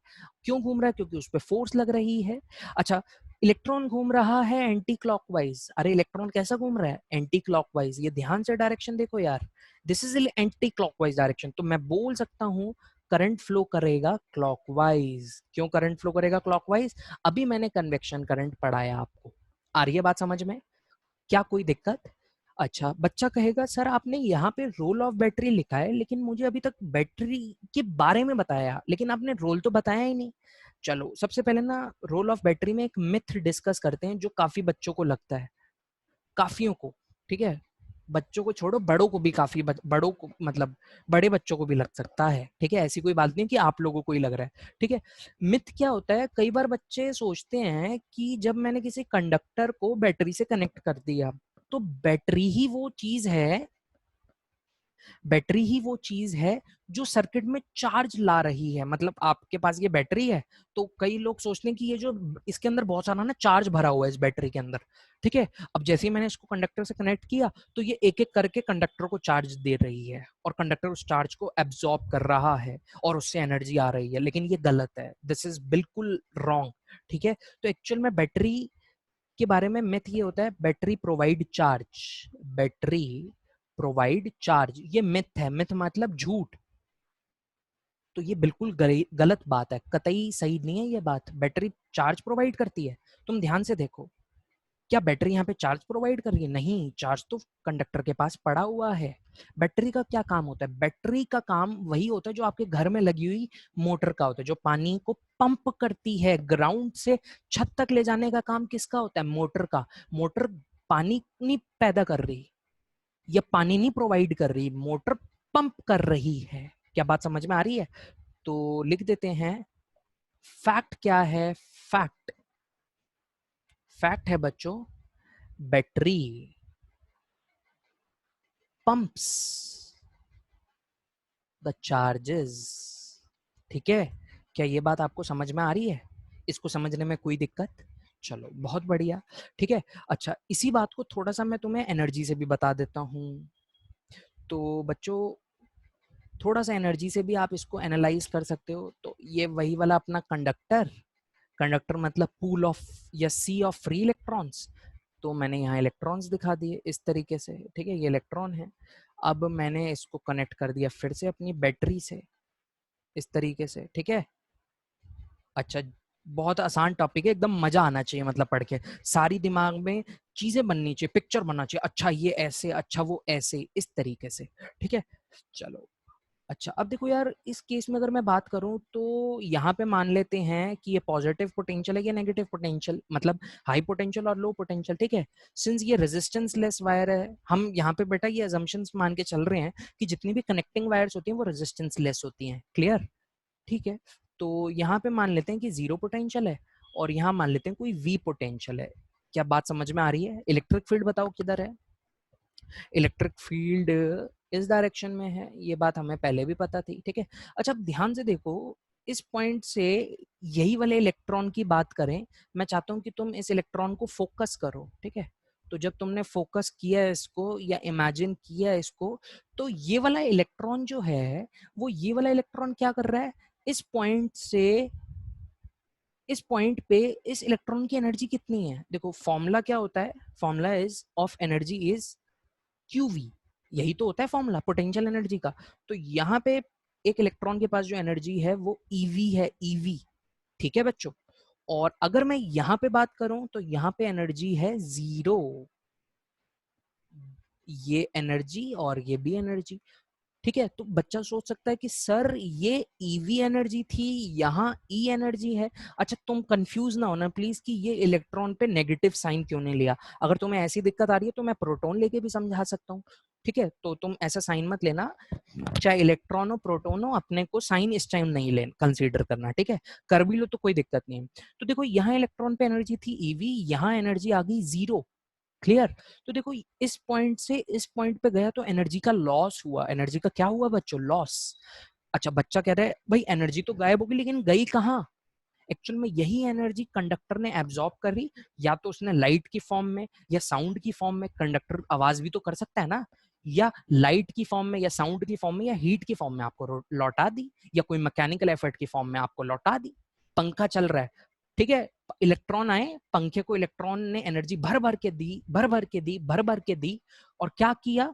क्यों घूम रहा है? क्योंकि उस पर फोर्स लग रही है। अच्छा इलेक्ट्रॉन घूम रहा है एंटी क्लॉकवाइज। अरे इलेक्ट्रॉन कैसा घूम रहा है? Anti clockwise. ये ध्यान से डायरेक्शन देखो यार, this is anti clockwise direction. तो मैं बोल सकता हूँ करंट फ्लो करेगा क्लॉकवाइज। क्यों करंट फ्लो करेगा क्लॉकवाइज? अभी मैंने कन्वेक्शन करंट पढ़ाया आपको। आ रही है बात समझ में? क्या कोई दिक्कत? अच्छा बच्चा कहेगा सर आपने यहाँ पे रोल ऑफ बैटरी लिखा है, लेकिन मुझे अभी तक बैटरी के बारे में बताया, लेकिन आपने रोल तो बताया ही नहीं। चलो सबसे पहले ना रोल ऑफ बैटरी में एक मिथ डिस्कस करते हैं जो काफी बच्चों को लगता है, काफियों को, ठीक है। बच्चों को छोड़ो, बड़ों को भी काफी बड़ों को मतलब बड़े बच्चों को भी लग सकता है, ठीक है। ऐसी कोई बात नहीं कि आप लोगों को ही लग रहा है, ठीक है। मिथ क्या होता है, कई बार बच्चे सोचते हैं कि जब मैंने किसी कंडक्टर को बैटरी से कनेक्ट कर दिया तो बैटरी ही वो चीज है जो सर्किट में चार्ज ला रही है। मतलब आपके पास ये बैटरी है, तो कई लोग सोचते हैं कि ये जो इसके अंदर बहुत सारा ना चार्ज भरा हुआ है इस बैटरी के अंदर, ठीक है। अब जैसे ही मैंने इसको कंडक्टर से कनेक्ट किया तो ये एक एक करके कंडक्टर को चार्ज दे रही है और कंडक्टर उस चार्ज को एब्जॉर्ब कर रहा है और उससे एनर्जी आ रही है, लेकिन ये गलत है, दिस इज बिल्कुल रॉन्ग, ठीक है। तो एक्चुअल में बैटरी के बारे में मिथ ये होता है battery provide charge, battery provide charge, ये मिथ है। मिथ मतलब झूठ। तो ये बिल्कुल गलत बात है, कतई सही नहीं है ये बात। बैटरी चार्ज प्रोवाइड करती है? तुम ध्यान से देखो, क्या बैटरी यहाँ पे चार्ज प्रोवाइड कर रही है? नहीं, चार्ज तो कंडक्टर के पास पड़ा हुआ है। बैटरी का क्या काम होता है? बैटरी का काम वही होता है जो आपके घर में लगी हुई मोटर का होता है, जो पानी को पंप करती है। ग्राउंड से छत तक ले जाने का काम किसका होता है? मोटर का। मोटर पानी नहीं पैदा कर रही, ये पानी नहीं प्रोवाइड कर रही, मोटर पंप कर रही है। क्या बात समझ में आ रही है? तो लिख देते हैं फैक्ट क्या है। फैक्ट, फैक्ट है बच्चों, बैटरी पंप्स द चार्जेस, ठीक है। क्या ये बात आपको समझ में आ रही है? इसको समझने में कोई दिक्कत? चलो बहुत बढ़िया, ठीक है। अच्छा इसी बात को थोड़ा सा मैं तुम्हें एनर्जी से भी बता देता हूँ। तो बच्चों थोड़ा सा एनर्जी से भी आप इसको एनालाइज कर सकते हो। तो ये वही वाला अपना कंडक्टर, कंडक्टर मतलब पूल ऑफ या सी ऑफ फ्री इलेक्ट्रॉन्स। तो मैंने यहाँ इलेक्ट्रॉन्स दिखा दिए इस तरीके से, ठीक है, ये इलेक्ट्रॉन है। अब मैंने इसको कनेक्ट कर दिया फिर से अपनी बैटरी से इस तरीके से, ठीक है। अच्छा बहुत आसान टॉपिक है, एकदम मजा आना चाहिए, मतलब पढ़ के सारी दिमाग में चीजें बननी चाहिए, पिक्चर बनना चाहिए, अच्छा ये ऐसे, अच्छा वो ऐसे, इस तरीके से, ठीक है। चलो अच्छा अब देखो यार, इस केस में अगर मैं बात करूं तो यहाँ पे मान लेते हैं कि ये पॉजिटिव पोटेंशियल है या नेगेटिव पोटेंशियल, मतलब हाई पोटेंशियल और लो पोटेंशियल, ठीक है। सिंस ये रेजिस्टेंस लेस वायर है, हम यहाँ पे बेटा ये अजम्पशंस मान के चल रहे हैं कि जितनी भी कनेक्टिंग वायर्स होती हैं वो रेजिस्टेंस लेस होती हैं, क्लियर, ठीक है। तो यहाँ पे मान लेते हैं कि जीरो पोटेंशियल है और यहाँ मान लेते हैं कोई वी पोटेंशियल है। क्या बात समझ में आ रही है? इलेक्ट्रिक फील्ड बताओ किधर है? इलेक्ट्रिक फील्ड इस डायरेक्शन में है, ये बात हमें पहले भी पता थी, ठीक है। अच्छा अब ध्यान से देखो, इस पॉइंट से यही वाले इलेक्ट्रॉन की बात करें, मैं चाहता हूं कि तुम इस इलेक्ट्रॉन को फोकस करो, ठीक है। तो जब तुमने फोकस किया है इसको या इमेजिन किया है इसको, तो ये वाला इलेक्ट्रॉन जो है वो ये वाला इलेक्ट्रॉन क्या कर रहा है, इस पॉइंट से इस पॉइंट पे इस इलेक्ट्रॉन की एनर्जी कितनी है। देखो फॉर्मूला क्या होता है, formula is of energy is qv, यही तो होता है फॉर्मूला पोटेंशियल एनर्जी का। तो यहाँ पे एक इलेक्ट्रॉन के पास जो एनर्जी है वो ईवी है, ईवी। ठीक है बच्चों, और अगर मैं यहाँ पे बात करूं तो यहाँ पे एनर्जी है 0, ये एनर्जी और ये भी एनर्जी। ठीक है, तो बच्चा सोच सकता है कि सर ये ईवी एनर्जी थी, यहाँ ई एनर्जी है। अच्छा तुम कंफ्यूज ना होना प्लीज कि ये इलेक्ट्रॉन पे नेगेटिव साइन क्यों नहीं लिया। अगर तुम्हें ऐसी दिक्कत आ रही है तो मैं प्रोटॉन लेके भी समझा सकता हूँ। ठीक है, तो तुम ऐसा साइन मत लेना, चाहे इलेक्ट्रॉन हो प्रोटॉन हो, अपने को साइन इस टाइम नहीं ले कंसीडर करना। ठीक है, कर भी लो तो कोई दिक्कत नहीं है। तो देखो यहाँ इलेक्ट्रॉन पे एनर्जी थी ईवी, यहाँ एनर्जी आ गई 0। क्लियर। तो देखो इस पॉइंट से इस पॉइंट पे गया तो एनर्जी का लॉस हुआ, एनर्जी का क्या हुआ बच्चों, लॉस। अच्छा बच्चा कह रहा है भाई एनर्जी तो गायब होगी लेकिन गई कहाँ। एक्चुअल में यही एनर्जी कंडक्टर ने एब्जॉर्ब करी, या तो उसने लाइट की फॉर्म में या साउंड की फॉर्म में, कंडक्टर आवाज भी तो कर सकता है ना, या लाइट की फॉर्म में या साउंड की फॉर्म में या हीट की फॉर्म में आपको लौटा दी, या कोई मैकेनिकल एफर्ट की फॉर्म में आपको लौटा दी। पंखा चल रहा है, ठीक है, इलेक्ट्रॉन आए, पंखे को इलेक्ट्रॉन ने एनर्जी भर भर के दी, भर भर के दी, भर भर के दी, और क्या किया,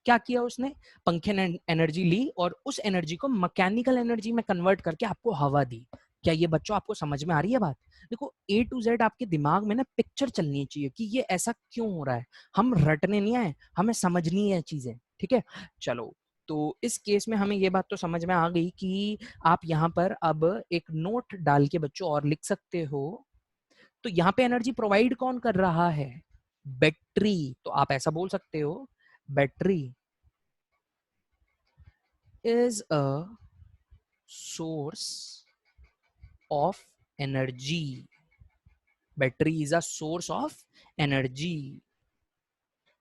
क्या किया उसने, पंखे ने एनर्जी ली और उस एनर्जी को मैकेनिकल एनर्जी में कन्वर्ट करके आपको हवा दी। क्या ये बच्चों आपको समझ में आ रही है बात। देखो ए टू जेड आपके दिमाग में ना पिक्चर चलनी चाहिए कि ये ऐसा क्यों हो रहा है। हम रटने नहीं आए, हमें समझनी है चीजें। ठीक है, चलो, तो इस केस में हमें ये बात तो समझ में आ गई कि आप यहाँ पर अब एक नोट डाल के बच्चों और लिख सकते हो। तो यहाँ पे एनर्जी प्रोवाइड कौन कर रहा है, बैटरी। तो आप ऐसा बोल सकते हो, battery is a source of energy, battery is a source of energy.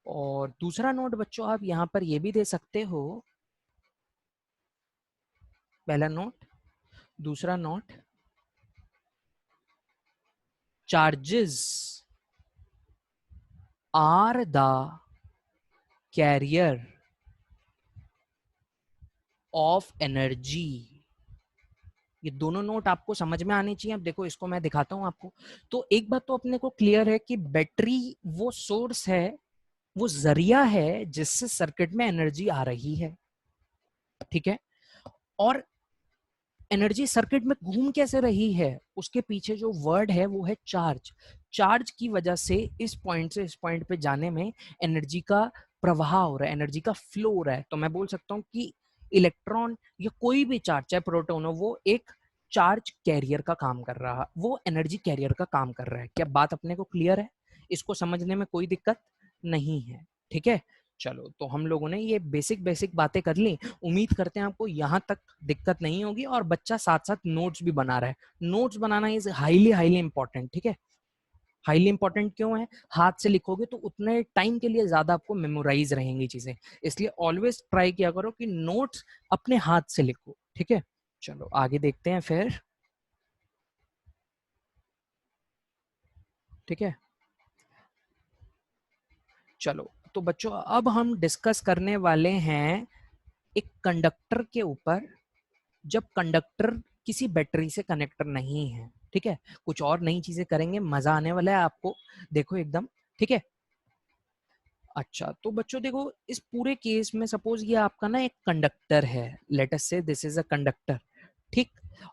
और दूसरा नोट बच्चों आप यहां पर ये भी दे सकते हो, पहला नोट, दूसरा note, charges are the carrier of energy. ये दोनों नोट आपको समझ में आने चाहिए। अब देखो इसको मैं दिखाता हूं आपको। तो एक बात तो अपने को क्लियर है कि बैटरी वो सोर्स है, वो जरिया है जिससे सर्किट में एनर्जी आ रही है। ठीक है, और एनर्जी सर्किट में घूम कैसे रही है, उसके पीछे जो वर्ड है वो है चार्ज। चार्ज की वजह से इस पॉइंट से इस पॉइंट पे जाने में एनर्जी का प्रवाह हो रहा है, एनर्जी का फ्लो हो रहा है। तो मैं बोल सकता हूँ कि इलेक्ट्रॉन या कोई भी चार्ज, चाहे प्रोटॉन हो, वो एक चार्ज कैरियर का काम कर रहा है, वो एनर्जी कैरियर का काम कर रहा है। क्या बात अपने को क्लियर है, इसको समझने में कोई दिक्कत नहीं है। ठीक है, चलो, तो हम लोगों ने ये बेसिक बेसिक बातें कर ली। उम्मीद करते हैं आपको यहाँ तक दिक्कत नहीं होगी। और बच्चा साथ साथ नोट्स भी बना रहा है, notes banana is highly highly important. ठीक है, हाईली इंपॉर्टेंट क्यों है, हाथ से लिखोगे तो उतने टाइम के लिए ज्यादा आपको मेमोराइज रहेंगी चीजें, इसलिए ऑलवेज ट्राई किया करो कि नोट्स अपने हाथ से लिखो। ठीक है, चलो आगे देखते हैं फिर। ठीक है, चलो, तो बच्चों अब हम डिस्कस करने वाले हैं एक कंडक्टर के ऊपर, जब कंडक्टर किसी बैटरी से कनेक्टर नहीं है। ठीक है, कुछ और नई चीजें करेंगे, मजा आने वाला है आपको, देखो एकदम। ठीक है, अच्छा तो बच्चों देखो इस पूरे केस में सपोज ये आपका ना एक कंडक्टर है, लेट अस से दिस इज अ कंडक्टर। ठीक,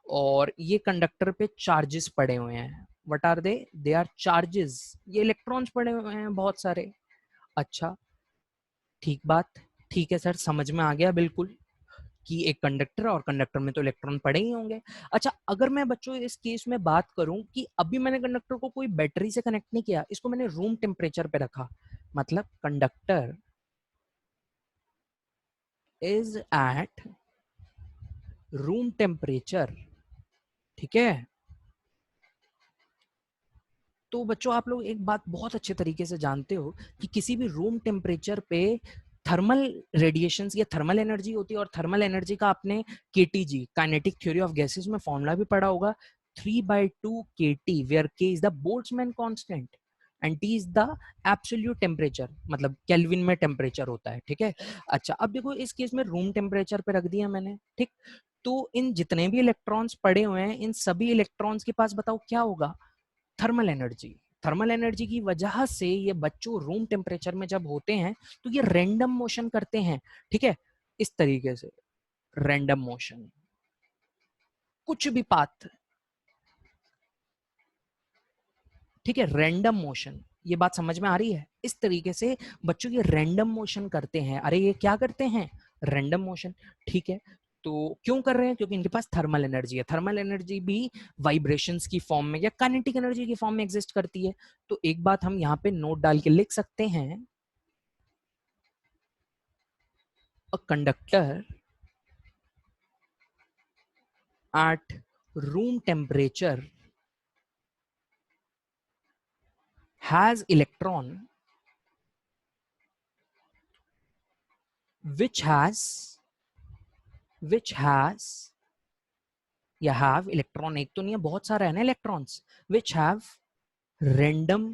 और ये कंडक्टर पे चार्जेस पड़े हुए हैं। What are they are charges, ये इलेक्ट्रॉन्स पड़े हुए हैं बहुत सारे। अच्छा, ठीक बात, ठीक है सर, समझ में आ गया बिल्कुल कि एक कंडक्टर और कंडक्टर में तो इलेक्ट्रॉन पड़े ही होंगे। अच्छा, अगर मैं बच्चों इस केस में बात करूं कि अभी मैंने कंडक्टर को कोई बैटरी से कनेक्ट नहीं किया, इसको मैंने रूम टेम्परेचर पे रखा, मतलब conductor is at room temperature. ठीक है, तो बच्चों आप लोग एक बात बहुत अच्छे तरीके से जानते हो कि किसी भी रूम टेम्परेचर पे थर्मल रेडिएशंस या थर्मल एनर्जी होती है। और थर्मल एनर्जी का आपने KTG, kinetic theory of gases में फॉर्मूला भी पढ़ा होगा, 3/2 kT, where k is the Boltzmann constant. And T is the absolute temperature, मतलब केल्विन में टेम्परेचर होता है, ठीक है। अच्छा अब देखो इस केस में रूम टेम्परेचर पे रख दिया मैंने, ठीक। तो इन जितने भी इलेक्ट्रॉन्स पड़े हुए हैं, इन सभी इलेक्ट्रॉन्स के पास बताओ क्या होगा, थर्मल एनर्जी। थर्मल एनर्जी की वजह से ये बच्चों रूम टेम्परेचर में जब होते हैं तो ये रैंडम मोशन करते हैं, ठीक है, इस तरीके से रैंडम मोशन, कुछ भी पाथ, ठीक है, रैंडम मोशन। ये बात समझ में आ रही है? इस तरीके से बच्चों ये रैंडम मोशन करते हैं। अरे ये क्या करते हैं, रैंडम मोशन, ठीक है। तो क्यों कर रहे हैं, क्योंकि इनके पास थर्मल एनर्जी है। थर्मल एनर्जी भी वाइब्रेशंस की फॉर्म में या काइनेटिक एनर्जी की फॉर्म में एग्जिस्ट करती है। तो एक बात हम यहाँ पे नोट डाल के लिख सकते हैं, a conductor at room temperature has electron which has या have electron, एक तो नहीं है, बहुत सारा है ना electrons, which have random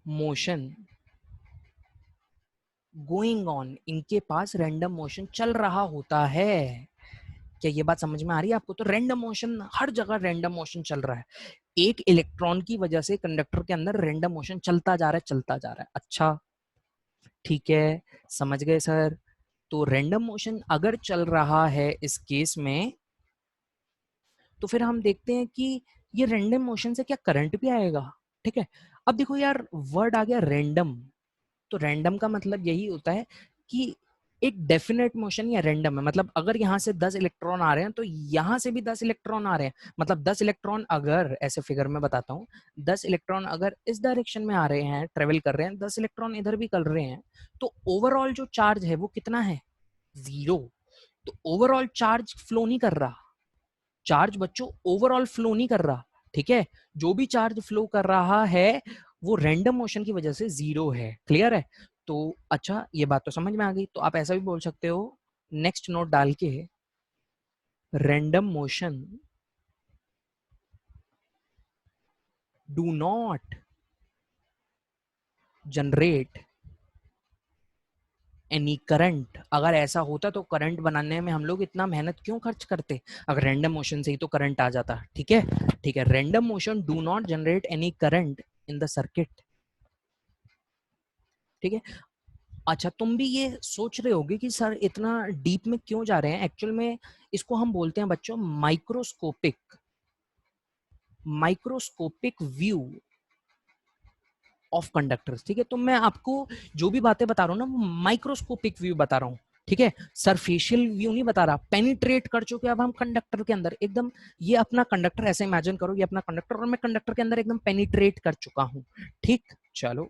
motion going on, इनके पास रैंडम मोशन चल रहा होता है। क्या ये बात समझ में आ रही है आपको? तो रैंडम मोशन, हर जगह रैंडम मोशन चल रहा है। एक इलेक्ट्रॉन की वजह से कंडक्टर के अंदर रैंडम मोशन चलता जा रहा है, चलता जा रहा है। अच्छा ठीक है, समझ गए सर। तो रैंडम मोशन अगर चल रहा है इस केस में, तो फिर हम देखते हैं कि ये रैंडम मोशन से क्या करंट भी आएगा, ठीक है। अब देखो यार, वर्ड आ गया रैंडम, तो रैंडम का मतलब यही होता है कि एक डेफिनेट मोशन या रैंडम है। मतलब अगर यहाँ से 10 इलेक्ट्रॉन आ रहे हैं तो यहाँ से भी 10 इलेक्ट्रॉन आ रहे हैं। मतलब 10 इलेक्ट्रॉन अगर, ऐसे फिगर में बताता हूँ, 10 इलेक्ट्रॉन अगर इस डायरेक्शन में आ रहे हैं, ट्रेवल कर रहे हैं, 10 इलेक्ट्रॉन इधर भी कर रहे हैं, तो ओवरऑल जो चार्ज है वो कितना है, 0। तो ओवरऑल चार्ज फ्लो नहीं कर रहा, चार्ज बच्चों ओवरऑल फ्लो नहीं कर रहा, ठीक है। जो भी चार्ज फ्लो कर रहा है वो रैंडम मोशन की वजह से 0 है। क्लियर है? तो अच्छा, ये बात तो समझ में आ गई। तो आप ऐसा भी बोल सकते हो, नेक्स्ट नोट डाल के, random motion do not generate any current. अगर ऐसा होता तो करंट बनाने में हम लोग इतना मेहनत क्यों खर्च करते, अगर रैंडम मोशन से ही तो करंट आ जाता, ठीक है। ठीक है, random motion do not generate any current in the circuit, ठीक है। अच्छा तुम भी ये सोच रहे होगे कि सर इतना डीप में क्यों जा रहे हैं। एक्चुअल में इसको हम बोलते हैं बच्चों microscopic, microscopic view of conductors, ठीक है। तो मैं आपको जो भी बातें बता रहा हूँ ना, वो माइक्रोस्कोपिक व्यू बता रहा हूँ, ठीक है। सरफेशियल व्यू नहीं बता रहा। पेनिट्रेट कर चुके अब हम कंडक्टर के अंदर एकदम, ये अपना कंडक्टर ऐसे इमेजिन करो, ये अपना कंडक्टर और मैं कंडक्टर के अंदर एकदम पेनिट्रेट कर चुका हूँ, ठीक। चलो,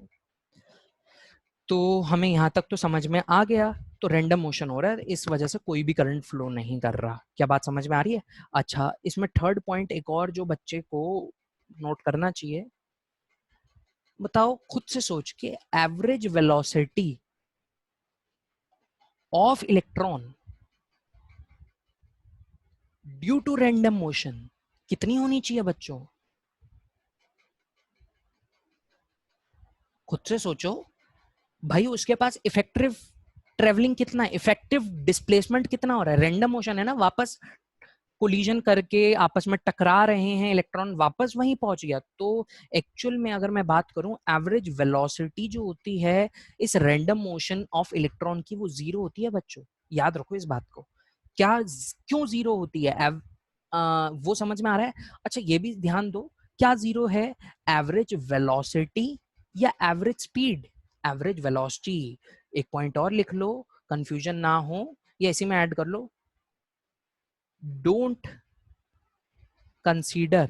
तो हमें यहाँ तक तो समझ में आ गया। तो रैंडम मोशन हो रहा है, इस वजह से कोई भी करंट फ्लो नहीं कर रहा। क्या बात समझ में आ रही है? अच्छा, इसमें थर्ड पॉइंट एक और जो बच्चे को नोट करना चाहिए, बताओ खुद से सोच के, average velocity of electron due to random motion कितनी होनी चाहिए बच्चों? खुद से सोचो भाई, उसके पास इफेक्टिव ट्रेवलिंग कितना है, इफेक्टिव डिस्प्लेसमेंट कितना हो रहा है। रैंडम मोशन है ना, वापस कोलिजन करके आपस में टकरा रहे हैं इलेक्ट्रॉन, वापस वहीं पहुंच गया। तो एक्चुअल में अगर मैं बात करूं, एवरेज वेलोसिटी जो होती है इस रैंडम मोशन ऑफ इलेक्ट्रॉन की, वो 0 होती है बच्चों। याद रखो इस बात को। क्या, क्यों 0 होती है? वो समझ में आ रहा है? अच्छा ये भी ध्यान दो, क्या 0 है, एवरेज वेलोसिटी या एवरेज स्पीड? Average velocity. एक पॉइंट और लिख लो, कंफ्यूजन ना हो, या इसी में ऐड कर लो, don't consider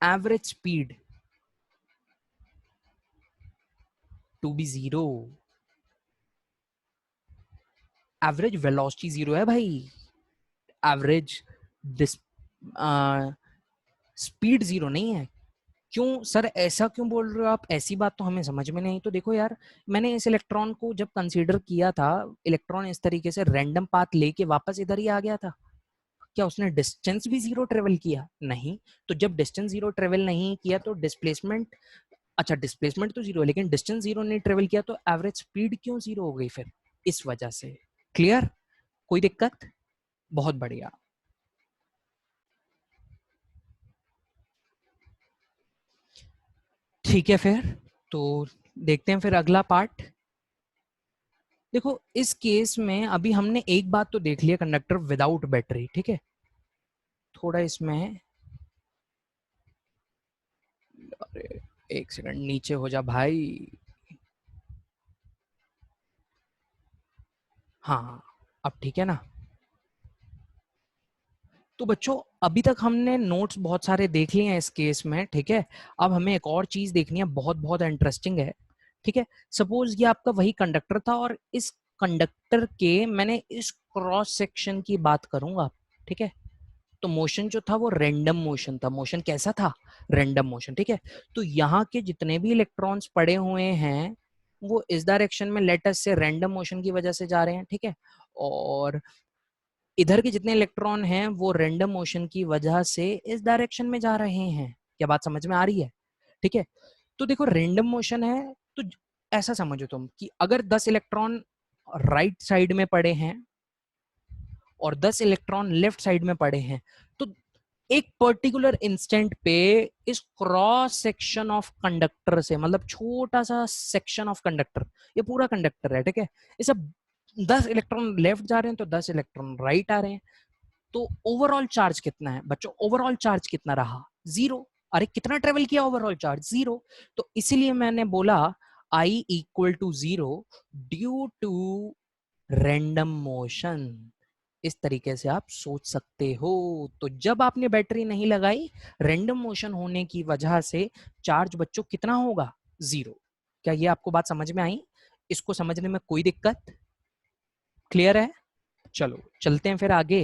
average speed to be 0। Average velocity 0 है भाई, एवरेज स्पीड 0 नहीं है। क्यों सर, ऐसा क्यों बोल रहे हो आप? ऐसी बात तो हमें समझ में नहीं। तो देखो यार, मैंने इस इलेक्ट्रॉन को जब कंसीडर किया था, इलेक्ट्रॉन इस तरीके से रैंडम पाथ लेके वापस इधर ही आ गया था, क्या उसने डिस्टेंस भी जीरो ट्रेवल किया? नहीं। तो जब डिस्टेंस जीरो ट्रेवल नहीं किया तो डिस्प्लेसमेंट, अच्छा डिस्प्लेसमेंट तो जीरो है लेकिन डिस्टेंस जीरो नहीं ट्रेवल किया तो एवरेज स्पीड क्यों जीरो हो गई फिर? इस वजह से। क्लियर? कोई दिक्कत? बहुत बढ़िया। ठीक है फिर तो देखते हैं फिर अगला पार्ट। देखो इस केस में अभी हमने एक बात तो देख लिया, कंडक्टर विदाउट बैटरी, ठीक है। थोड़ा इसमें, अरे एक सेकंड नीचे हो जा भाई। हाँ अब ठीक है ना। तो बच्चों अभी तक हमने नोट्स बहुत सारे देख लिए हैं इस केस में, ठीक है। अब हमें एक और चीज देखनी है, बहुत बहुत इंटरेस्टिंग है, ठीक है। सपोज ये आपका वही कंडक्टर था और इस कंडक्टर के मैंने इस क्रॉस सेक्शन की बात करूंगा, ठीक है। तो मोशन जो था वो रैंडम मोशन था। मोशन कैसा था? रैंडम मोशन, ठीक है। तो यहाँ के जितने भी इलेक्ट्रॉन्स पड़े हुए हैं वो इस डायरेक्शन में लेटस से रैंडम मोशन की वजह से जा रहे हैं, ठीक है। और इधर के जितने इलेक्ट्रॉन हैं वो रैंडम मोशन की वजह से इस डायरेक्शन में जा रहे हैं। क्या बात समझ में आ रही है? ठीक है। तो देखो रैंडम मोशन है तो ऐसा समझो तुम कि अगर 10 इलेक्ट्रॉन राइट साइड में पड़े हैं और 10 इलेक्ट्रॉन लेफ्ट साइड में पड़े हैं तो एक पर्टिकुलर इंस्टेंट पे इस क्रॉस सेक्शन ऑफ कंडक्टर से, मतलब छोटा सा सेक्शन ऑफ कंडक्टर, ये पूरा कंडक्टर है, ठीक है। ये सब 10 इलेक्ट्रॉन लेफ्ट जा रहे हैं तो 10 इलेक्ट्रॉन राइट आ रहे हैं। तो ओवरऑल चार्ज कितना है बच्चों? ओवरऑल चार्ज कितना रहा? जीरो। अरे कितना ट्रेवल किया ओवरऑल चार्ज? जीरो। तो इसीलिए मैंने बोला I equal to zero due to random motion. इस तरीके से आप सोच सकते हो। तो जब आपने बैटरी नहीं लगाई, रैंडम मोशन होने की वजह से चार्ज बच्चों कितना होगा? जीरो। क्या ये आपको बात समझ में आई? इसको समझने में कोई दिक्कत? क्लियर है? चलो चलते हैं फिर आगे।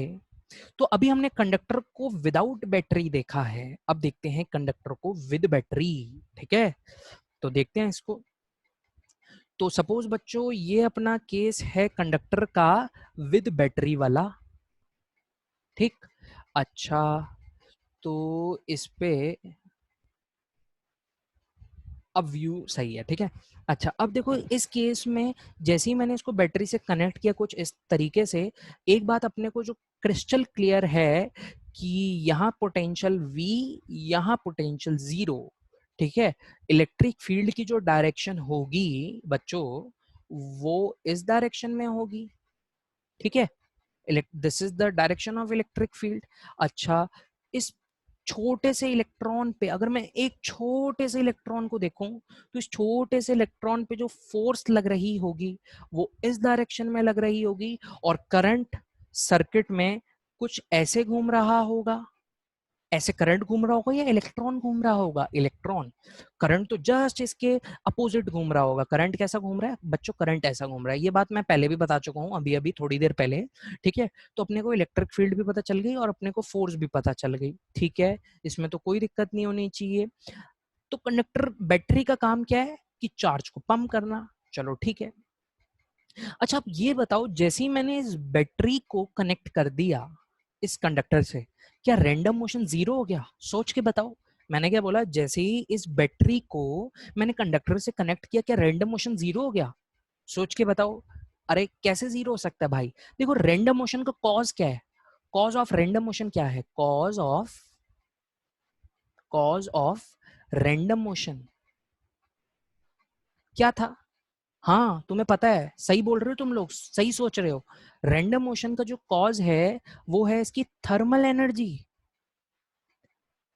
तो अभी हमने कंडक्टर को विदाउट बैटरी देखा है, अब देखते हैं कंडक्टर को विद बैटरी, ठीक है। तो देखते हैं इसको। तो सपोज बच्चों ये अपना केस है कंडक्टर का विद बैटरी वाला, ठीक। अच्छा तो इस पे अब व्यू सही है, ठीक है। अच्छा अब देखो इस केस में जैसे ही मैंने इसको बैटरी से कनेक्ट किया कुछ इस तरीके से, एक बात अपने को जो क्रिस्टल क्लियर है कि यहाँ पोटेंशियल V, यहाँ पोटेंशियल जीरो, ठीक है। इलेक्ट्रिक फील्ड की जो डायरेक्शन होगी बच्चों वो इस डायरेक्शन में होगी, ठीक है। This is the direction of electric field. अच्छा इस छोटे से इलेक्ट्रॉन पे अगर मैं एक छोटे से इलेक्ट्रॉन को देखूं तो इस छोटे से इलेक्ट्रॉन पे जो फोर्स लग रही होगी वो इस डायरेक्शन में लग रही होगी और करंट सर्किट में कुछ ऐसे घूम रहा होगा। ऐसे करंट घूम रहा होगा या इलेक्ट्रॉन घूम रहा होगा? इलेक्ट्रॉन। करंट तो जस्ट इसके अपोजिट घूम रहा होगा। करंट कैसा घूम रहा है बच्चों? करंट ऐसा घूम रहा है। ये बात मैं पहले भी बता चुका हूँ, अभी अभी थोड़ी देर पहले, ठीक है। तो अपने को इलेक्ट्रिक फील्ड भी पता चल गई और अपने को फोर्स भी पता चल गई, ठीक है। इसमें तो कोई दिक्कत नहीं होनी चाहिए। तो कंडक्टर बैटरी का काम क्या है कि चार्ज को पंप करना। चलो ठीक है। अच्छा अब ये बताओ जैसे ही मैंने इस बैटरी को कनेक्ट कर दिया इस कंडक्टर से, क्या रैंडम मोशन जीरो हो गया? सोच के बताओ। मैंने क्या बोला? जैसे ही इस बैटरी को मैंने कंडक्टर से कनेक्ट किया क्या रैंडम मोशन जीरो हो गया? सोच के बताओ। अरे कैसे जीरो हो सकता है भाई? देखो रैंडम मोशन का कॉज क्या है? कॉज ऑफ रैंडम मोशन क्या है? कॉज ऑफ रैंडम मोशन क्या था? हाँ तुम्हें पता है, सही बोल रहे हो तुम लोग, सही सोच रहे हो। रैंडम मोशन का जो कॉज है वो है इसकी थर्मल एनर्जी।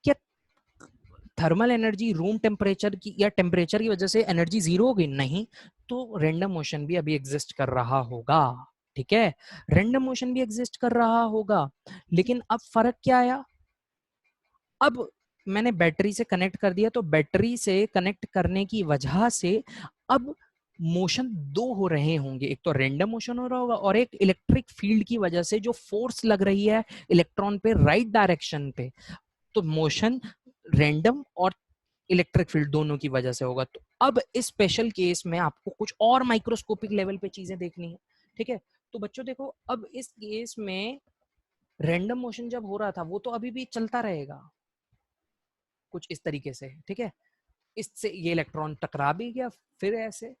क्या थर्मल एनर्जी रूम टेम्परेचर की या टेम्परेचर की वजह से एनर्जी जीरो हो गई? नहीं। तो रैंडम मोशन भी अभी एग्जिस्ट कर रहा होगा, ठीक है। रैंडम मोशन भी एग्जिस्ट कर रहा होगा लेकिन अब फर्क क्या आया? अब मैंने बैटरी से कनेक्ट कर दिया तो बैटरी से कनेक्ट करने की वजह से अब मोशन दो हो रहे होंगे। एक तो रैंडम मोशन हो रहा होगा और एक इलेक्ट्रिक फील्ड की वजह से जो फोर्स लग रही है इलेक्ट्रॉन पे राइट डायरेक्शन पे। तो मोशन रैंडम और इलेक्ट्रिक फील्ड दोनों की वजह से होगा। तो अब इस स्पेशल केस में आपको कुछ और माइक्रोस्कोपिक लेवल पे चीजें देखनी है, ठीक है। तो बच्चों देखो अब इस केस में रैंडम मोशन जब हो रहा था वो तो अभी भी चलता रहेगा कुछ इस तरीके से, ठीक है। इससे ये इलेक्ट्रॉन टकरा भी गया, फिर ऐसे,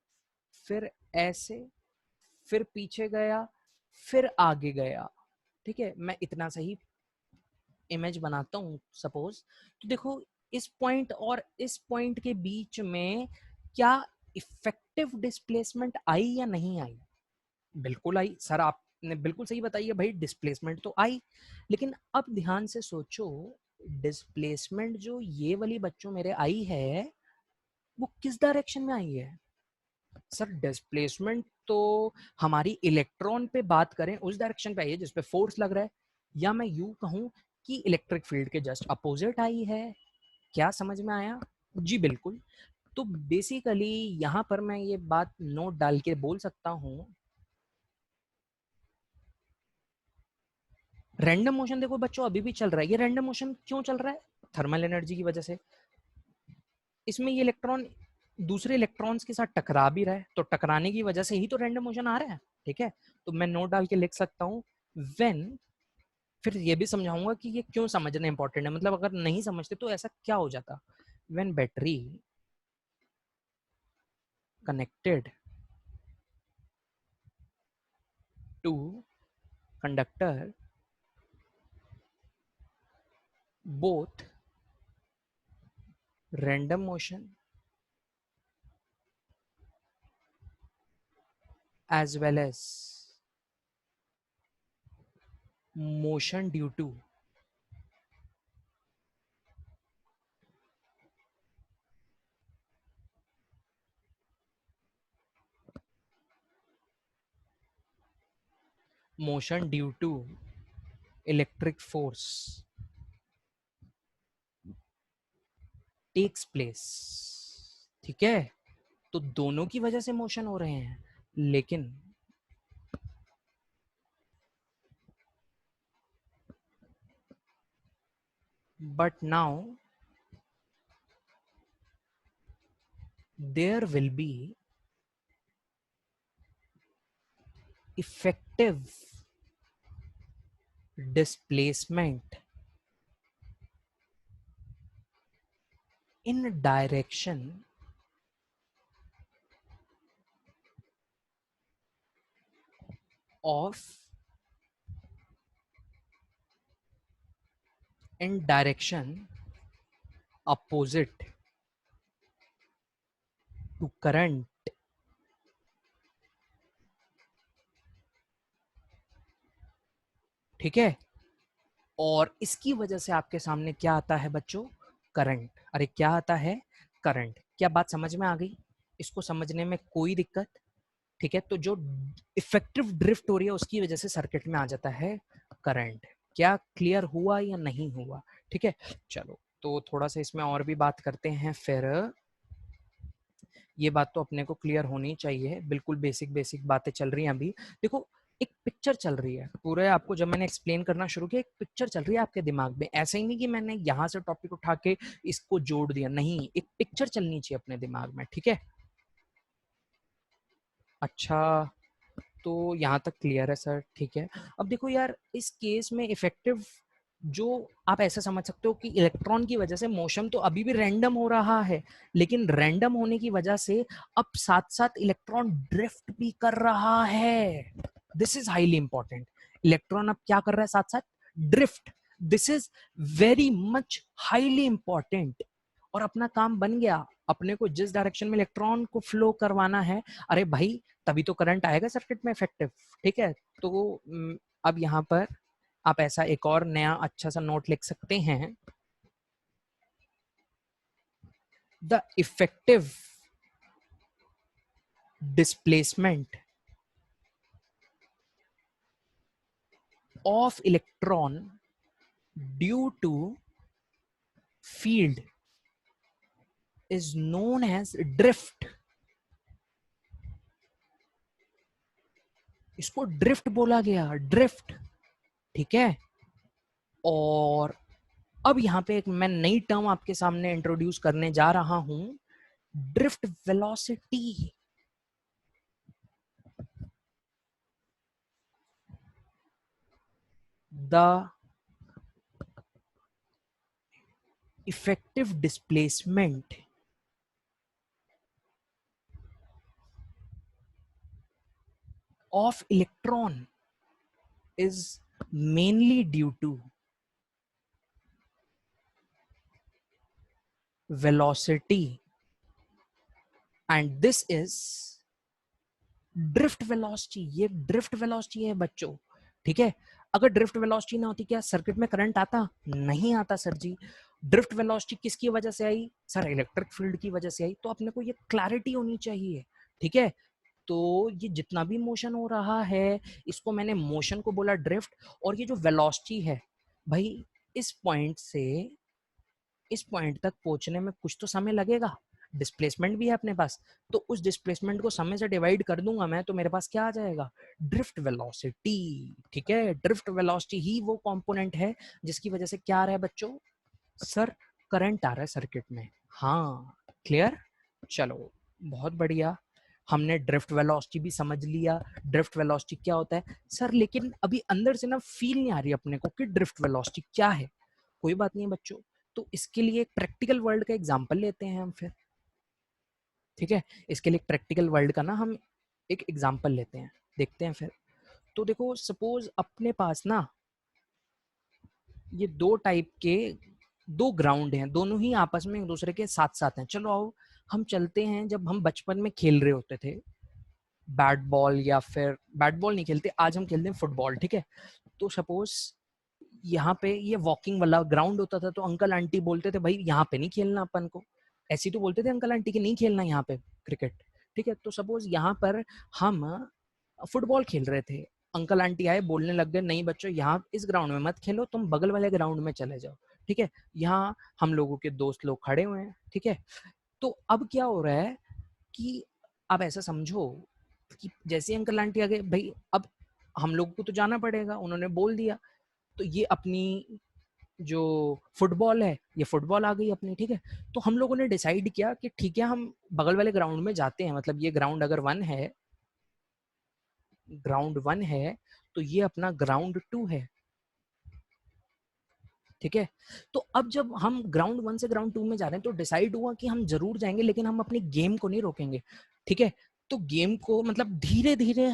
फिर ऐसे, फिर पीछे गया, फिर आगे गया, ठीक है। मैं इतना सही इमेज बनाता हूँ सपोज, तो देखो इस पॉइंट और इस पॉइंट के बीच में क्या इफेक्टिव डिस्प्लेसमेंट आई या नहीं आई? बिल्कुल आई सर, आपने बिल्कुल सही बताई है भाई, डिस्प्लेसमेंट तो आई। लेकिन अब ध्यान से सोचो, डिस्प्लेसमेंट जो ये वाली बच्चों मेरे आई है वो किस डायरेक्शन में आई है? सर डिस्प्लेसमेंट तो हमारी इलेक्ट्रॉन पे बात करें उस डायरेक्शन पे आई है जिस पे फोर्स लग रहा है, या मैं यूं कहूं कि इलेक्ट्रिक फील्ड के जस्ट अपोजिट आई है। क्या समझ में आया? जी बिल्कुल। तो बेसिकली यहां पर मैं ये बात नोट डाल के बोल सकता हूं, रैंडम मोशन देखो बच्चों अभी भी चल रहा है। ये रैंडम मोशन क्यों चल रहा है? थर्मल एनर्जी की वजह से। इसमें ये इलेक्ट्रॉन दूसरे इलेक्ट्रॉन्स के साथ टकरा भी रहा है, तो टकराने की वजह से ही तो रैंडम मोशन आ रहा है, ठीक है। तो मैं नोट डाल के लिख सकता हूँ व्हेन, फिर ये भी समझाऊंगा कि ये क्यों समझना इंपॉर्टेंट है, मतलब अगर नहीं समझते तो ऐसा क्या हो जाता। When battery connected to conductor both random motion as well as motion due to electric force takes place, ठीक है। तो दोनों की वजह से मोशन हो रहे हैं, लेकिन but now there will be effective displacement in direction of in direction opposite to current, ठीक है। और इसकी वजह से आपके सामने क्या आता है बच्चों? करंट। अरे क्या आता है? करंट। क्या बात समझ में आ गई? इसको समझने में कोई दिक्कत? ठीक है, तो जो इफेक्टिव ड्रिफ्ट हो रही है उसकी वजह से सर्किट में आ जाता है करंट। क्या क्लियर हुआ या नहीं हुआ? ठीक है, चलो तो थोड़ा सा इसमें और भी बात करते हैं। फिर ये बात तो अपने को क्लियर होनी चाहिए, बिल्कुल बेसिक बेसिक बातें चल रही हैं अभी। देखो एक पिक्चर चल रही है पूरे, आपको जब मैंने एक्सप्लेन करना शुरू किया एक पिक्चर चल रही है आपके दिमाग में, ऐसा ही नहीं कि मैंने यहाँ से टॉपिक उठा के इसको जोड़ दिया, नहीं, एक पिक्चर चलनी चाहिए अपने दिमाग में, ठीक है। अच्छा, तो यहाँ तक क्लियर है सर, ठीक है। अब देखो यार इस केस में इफेक्टिव, जो आप ऐसा समझ सकते हो कि इलेक्ट्रॉन की वजह से मोशन तो अभी भी रैंडम हो रहा है, लेकिन रैंडम होने की वजह से अब साथ साथ इलेक्ट्रॉन ड्रिफ्ट भी कर रहा है। This is highly important. Electron अब क्या कर रहा है? साथ साथ drift. This is very much highly important. और अपना काम बन गया, अपने को जिस डायरेक्शन में इलेक्ट्रॉन को फ्लो करवाना है, अरे भाई तभी तो करंट आएगा सर्किट में इफेक्टिव, ठीक है। तो अब यहाँ पर आप ऐसा एक और नया अच्छा सा नोट लिख सकते हैं, the effective displacement of electron due to field is known as drift. इसको ड्रिफ्ट बोला गया, ड्रिफ्ट, ठीक है। और अब यहाँ पे एक मैं नई टर्म आपके सामने इंट्रोड्यूस करने जा रहा हूं, drift velocity. the effective displacement of electron is mainly due to velocity, and this is drift velocity. ये ड्रिफ्ट वेलोसिटी है बच्चों, ठीक है। अगर ड्रिफ्ट वेलोसिटी ना होती क्या सर्किट में करंट आता? नहीं आता सर जी। ड्रिफ्ट वेलोसिटी किसकी वजह से आई? सर इलेक्ट्रिक फील्ड की वजह से आई। तो अपने को ये क्लैरिटी होनी चाहिए, ठीक है। तो ये जितना भी मोशन हो रहा है, इसको मैंने मोशन को बोला ड्रिफ्ट, और ये जो वेलोसिटी है भाई, इस पॉइंट से इस पॉइंट तक पहुंचने में कुछ तो समय लगेगा, डिस्प्लेसमेंट भी है अपने पास, तो उस डिस्प्लेसमेंट को समय से डिवाइड कर दूंगा मैं, तो मेरे पास क्या आ जाएगा? ड्रिफ्ट वेलोसिटी, ठीक है। ड्रिफ्ट वेलोसिटी ही वो कंपोनेंट है जिसकी वजह से क्या आ रहा है बच्चों? सर करंट आ रहा है सर्किट में। हाँ, क्लियर? चलो बहुत बढ़िया, हमने ड्रिफ्ट वेलोसिटी भी समझ लिया। ड्रिफ्ट वेलोसिटी क्या होता है सर, लेकिन अभी अंदर से ना फील नहीं आ रही अपने को कि ड्रिफ्ट वेलोसिटी क्या है। कोई बात नहीं है बच्चों, तो इसके लिए एक प्रैक्टिकल वर्ल्ड का एग्जांपल लेते हैं हम फिर, ठीक है। इसके लिए प्रैक्टिकल वर्ल्ड का ना हम एक एग्जांपल लेते हैं, देखते हैं फिर। तो देखो सपोज अपने पास ना ये दो टाइप के दो ग्राउंड हैं, दोनों ही आपस में एक दूसरे के साथ साथ हैं। चलो आओ हम चलते हैं, जब हम बचपन में खेल रहे होते थे बैट बॉल, या फिर बैट बॉल नहीं खेलते, आज हम खेलते हैं फुटबॉल, ठीक है। तो सपोज यहाँ पे ये वॉकिंग वाला ग्राउंड होता था, तो अंकल आंटी बोलते थे भाई यहाँ पे नहीं खेलना अपन को, ऐसे तो बोलते थे अंकल आंटी कि नहीं खेलना यहाँ पे क्रिकेट, ठीक है। तो सपोज यहाँ पर हम फुटबॉल खेल रहे थे, अंकल आंटी आए बोलने लग गए नहीं बच्चों यहाँ इस ग्राउंड में मत खेलो, तुम बगल वाले ग्राउंड में चले जाओ, ठीक है। यहाँ हम लोगों के दोस्त लोग खड़े हुए हैं, ठीक है। तो अब क्या हो रहा है कि अब ऐसा समझो कि जैसे अंकल आंटी आ गए भाई, अब हम लोग को तो जाना पड़ेगा, उन्होंने बोल दिया, तो ये अपनी जो फुटबॉल है ये फुटबॉल आ गई अपनी, ठीक है। तो हम लोगों ने डिसाइड किया कि ठीक है हम बगल वाले ग्राउंड में जाते हैं, मतलब ये ग्राउंड अगर ग्राउंड वन है तो ये अपना ग्राउंड टू है, ठीक है। तो अब जब हम ग्राउंड वन से ग्राउंड टू में जा रहे हैं तो डिसाइड हुआ कि हम जरूर जाएंगे, लेकिन हम अपनी गेम को नहीं रोकेंगे, ठीक है। तो गेम को मतलब धीरे धीरे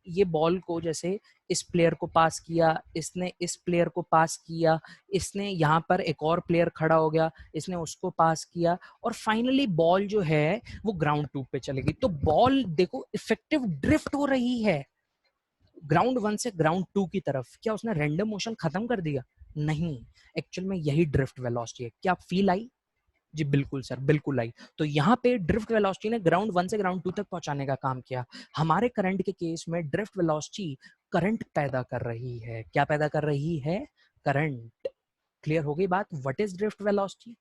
ये बॉल को जैसे इस प्लेयर को पास किया, इसने इस प्लेयर को पास किया, इसने यहाँ पर एक और प्लेयर खड़ा हो गया, इसने उसको पास किया, और फाइनली बॉल जो है वो ग्राउंड टू पे चलेगी। तो बॉल देखो इफेक्टिव ड्रिफ्ट हो रही है ग्राउंड वन से ग्राउंड टू की तरफ। क्या उसने रैंडम मोशन खत्म कर दिया? नहीं, एक्चुअल में यही ड्रिफ्ट वेलोसिटी है। क्या फील आई? जी बिल्कुल सर, बिल्कुल आई। तो यहाँ पे ड्रिफ्ट वेलोसिटी ने ग्राउंड वन से ग्राउंड टू तक पहुंचाने का काम किया। हमारे करंट के केस में ड्रिफ्ट वेलोसिटी करंट पैदा कर रही है। क्या पैदा कर रही है? करंट। क्लियर हो गई बात? What is drift velocity?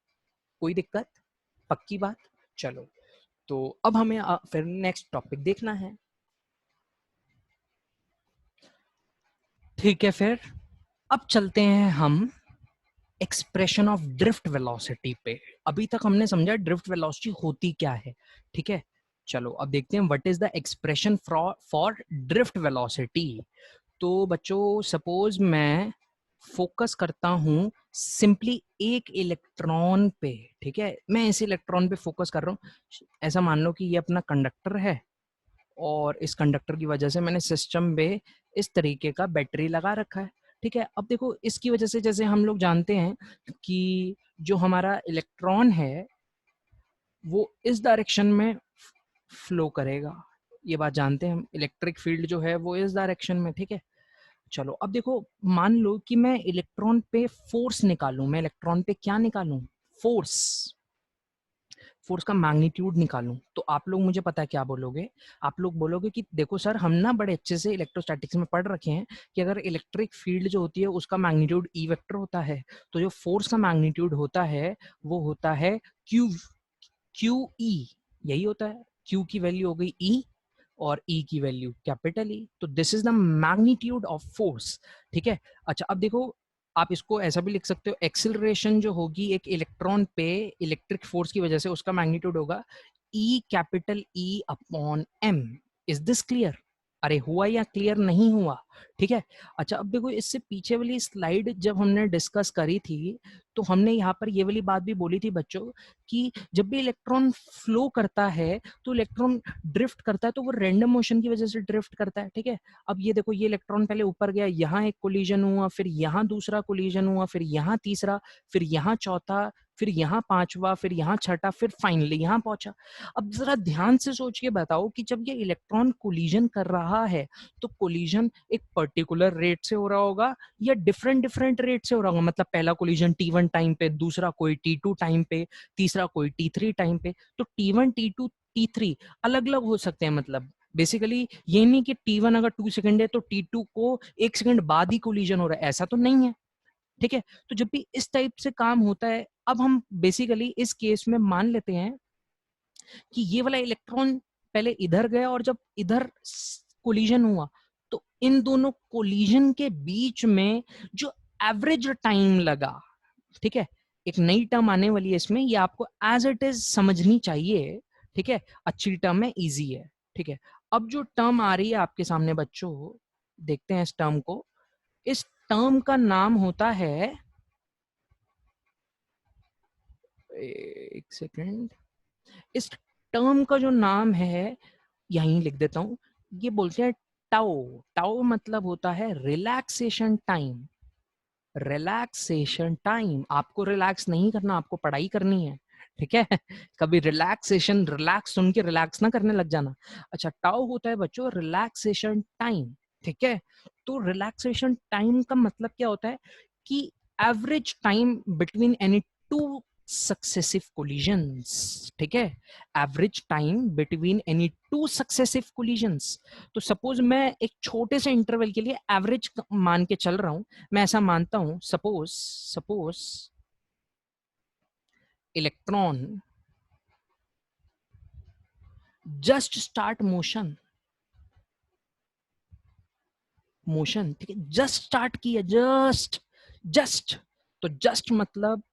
कोई दिक्कत? पक्की बात? चलो, तो अब हमें फिर नेक्स्ट टॉपिक देखना है, ठीक है। फिर अब चलते हैं हम एक्सप्रेशन ऑफ ड्रिफ्ट वेलोसिटी पे। अभी तक हमने समझा ड्रिफ्ट वेलोसिटी होती क्या है, ठीक है। चलो अब देखते हैं what is the expression for drift velocity. तो बच्चों सपोज मैं फोकस करता हूं सिंपली एक इलेक्ट्रॉन पे, ठीक है। मैं इस इलेक्ट्रॉन पे फोकस कर रहा हूं। ऐसा मान लो कि ये अपना कंडक्टर है, और इस कंडक्टर की वजह से मैंने सिस्टम में इस तरीके का बैटरी लगा रखा है, ठीक है। अब देखो इसकी वजह से जैसे हम लोग जानते हैं कि जो हमारा इलेक्ट्रॉन है वो इस डायरेक्शन में फ्लो करेगा, ये बात जानते हैं हम। इलेक्ट्रिक फील्ड जो है वो इस डायरेक्शन में, ठीक है। चलो अब देखो मान लो कि मैं इलेक्ट्रॉन पे फोर्स निकालूं, मैं इलेक्ट्रॉन पे क्या निकालूं? फोर्स। फोर्स का मैग्नीट्यूड निकालूं, तो आप लोग मुझे पता है क्या बोलोगे? आप लोग बोलोगे कि देखो सर हम ना बड़े अच्छे से इलेक्ट्रोस्टैटिक्स में पढ़ रखे हैं कि अगर इलेक्ट्रिक फील्ड जो होती है उसका मैग्नीट्यूड ई वेक्टर होता है, तो जो फोर्स का मैग्नीट्यूड होता है वो होता है क्यू, क्यू ई, यही होता है। क्यू की वैल्यू हो गई ई, और ई की वैल्यू कैपिटल ई। तो this is the magnitude of force, ठीक है। अच्छा अब देखो आप इसको ऐसा भी लिख सकते हो, एक्सिलरेशन जो होगी एक इलेक्ट्रॉन पे इलेक्ट्रिक फोर्स की वजह से, उसका मैग्नीट्यूड होगा E capital E upon M. Is this clear? अरे हुआ या क्लियर नहीं हुआ? ठीक है। अच्छा अब देखो, इससे पीछे वाली स्लाइड जब हमने डिस्कस करी थी, तो हमने यहाँ पर ये वाली बात भी बोली थी बच्चों कि जब भी इलेक्ट्रॉन फ्लो करता है तो इलेक्ट्रॉन ड्रिफ्ट करता है, तो वो रैंडम मोशन की वजह से ड्रिफ्ट करता है। ठीक है। अब ये देखो, ये इलेक्ट्रॉन पहले ऊपर गया, यहाँ एक कोलिजन हुआ, फिर यहाँ दूसरा कोलिजन हुआ, फिर यहाँ तीसरा, फिर यहाँ चौथा, फिर यहाँ पांचवा, फिर यहाँ छठा, फिर फाइनली यहाँ पहुंचा। अब जरा ध्यान से सोच के बताओ कि जब ये इलेक्ट्रॉन कोलिजन कर रहा है तो कोलिजन एक पर्टिकुलर रेट से हो रहा होगा या डिफरेंट डिफरेंट रेट से हो रहा होगा? मतलब पहला कोलिजन T1 टाइम पे, दूसरा कोई T2 टाइम पे, तीसरा कोई T3 टाइम पे। तो T1, T2, T3 अलग अलग हो सकते हैं। मतलब बेसिकली ये नहीं कि T1 अगर 2 सेकंड है तो T2 को 1 सेकंड बाद ही कोलिजन हो रहा है, ऐसा तो नहीं है। ठीक है। तो जब भी इस टाइप से काम होता है, अब हम बेसिकली इस केस में मान लेते हैं कि ये वाला इलेक्ट्रॉन पहले इधर गया और जब इधर कोलिजन हुआ तो इन दोनों कोलिजन के बीच में जो एवरेज टाइम लगा, ठीक है, एक नई टर्म आने वाली है इसमें, ये आपको एज इट इज समझनी चाहिए। ठीक है, अच्छी टर्म है, इजी है। ठीक है। अब जो टर्म आ रही है आपके सामने बच्चों, देखते हैं इस टर्म को। इस टर्म का नाम होता है, एक सेकेंड, इस टर्म का जो नाम है यहीं लिख देता हूं, ये बोलते हैं टाउ। टाउ मतलब होता है रिलैक्सेशन टाइम। रिलैक्सेशन टाइम, आपको रिलैक्स नहीं करना, आपको पढ़ाई करनी है। ठीक है। कभी रिलैक्सेशन, रिलैक्स सुन के रिलैक्स ना करने लग जाना। अच्छा, टाउ होता है बच्चों रिलैक्सेशन टाइम। ठीक है। तो रिलैक्सेशन टाइम का मतलब क्या होता है कि average time between any two successive collisions. ठीक है, average time between any two successive collisions. तो सपोज मैं एक छोटे से इंटरवल के लिए एवरेज मान के चल रहा हूं। मैं ऐसा मानता हूं, suppose suppose electron just start motion, motion, ठीक है, जस्ट स्टार्ट किया, जस्ट जस्ट। तो जस्ट मतलब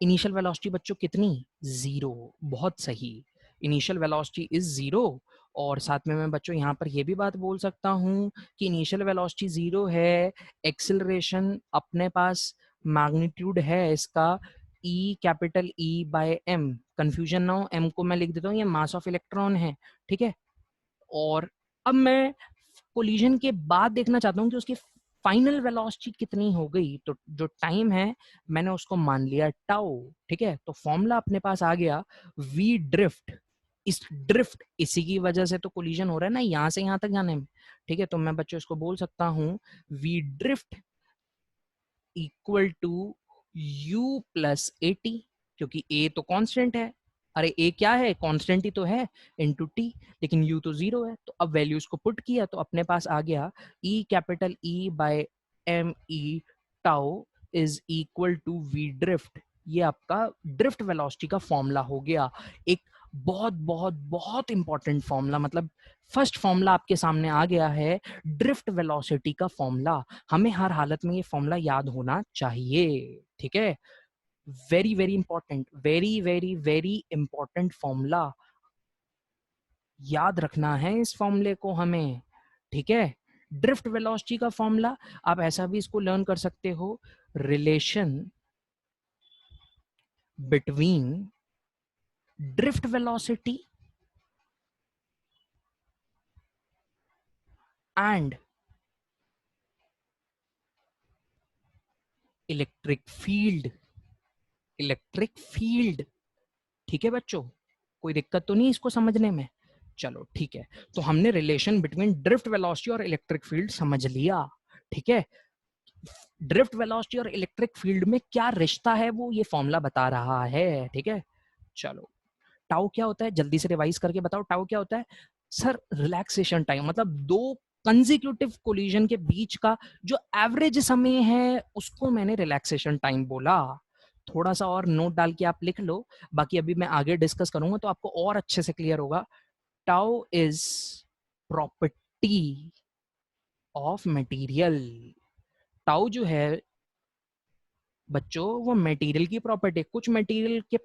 इनिशियल वेलोसिटी बच्चों कितनी? जीरो। बहुत सही, इनिशियल वेलोसिटी इज जीरो। और साथ में मैं बच्चों यहाँ पर ये भी बात बोल सकता हूँ कि इनिशियल वेलोसिटी जीरो है, एक्सिलरेशन अपने पास मैग्नीट्यूड है इसका E, capital E by M. Confusion ना हो, एम को मैं लिख देता हूँ, ये मास ऑफ इलेक्ट्रॉन है। ठीक है। और अब मैं कोलिजन के बाद देखना चाहता हूँ कि उसकी फाइनल वेलोसिटी कितनी हो गई। तो जो टाइम है मैंने उसको मान लिया टाउ। ठीक है। तो फॉर्मूला अपने पास आ गया, वी ड्रिफ्ट। इस ड्रिफ्ट, इसी की वजह से तो कोलिजन हो रहा है ना, यहां से यहां तक जाने में। ठीक है। तो मैं बच्चों इसको बोल सकता हूं, V drift equal to u plus A T, क्योंकि a तो कांस्टेंट है। अरे a क्या है? कांस्टेंट ही तो है, इनटू t। लेकिन u तो जीरो है। तो अब वैल्यूज को पुट किया तो अपने पास आ गया e, capital E by M E tau is equal to v drift. ये आपका ड्रिफ्ट वेलोसिटी का फॉर्मूला हो गया। एक बहुत बहुत बहुत इंपॉर्टेंट फॉर्मूला, मतलब फर्स्ट फॉर्मूला आपके सामने आ गया है, ड्रिफ्ट वेलोसिटी का फॉर्मूला। हमें हर हालत में ये फॉर्मूला याद होना चाहिए। ठीक है, very very important, very very very important formula, याद रखना है इस फॉर्मूले को हमें। ठीक है, ड्रिफ्ट वेलोसिटी का फॉर्मूला आप ऐसा भी इसको लर्न कर सकते हो, relation between drift velocity and electric field. Electric field. ठीक है बच्चों, कोई दिक्कत तो नहीं इसको समझने में? चलो ठीक है। तो हमने रिलेशन बिटवीन ड्रिफ्ट वेलोसिटी और इलेक्ट्रिक फील्ड समझ लिया। ठीक है, ड्रिफ्ट वेलोसिटी और इलेक्ट्रिक फील्ड में क्या रिश्ता है वो ये फॉर्मूला बता रहा है। ठीक है, चलो टाउ क्या होता है जल्दी से रिवाइज करके बताओ, टाउ क्या होता है? सर रिलैक्सेशन टाइम, मतलब दो कंजिक्यूटिव कोलिजन के बीच का जो एवरेज समय है उसको मैंने रिलैक्सेशन टाइम बोला। थोड़ा सा और नोट डाल के आप लिख लो, बाकी अभी मैं आगे डिस्कस करूंगा तो आपको और अच्छे से क्लियर होगा। Tau is property of material. Tau जो है बच्चों वो मटेरियल की प्रॉपर्टी है, कुछ मटेरियल के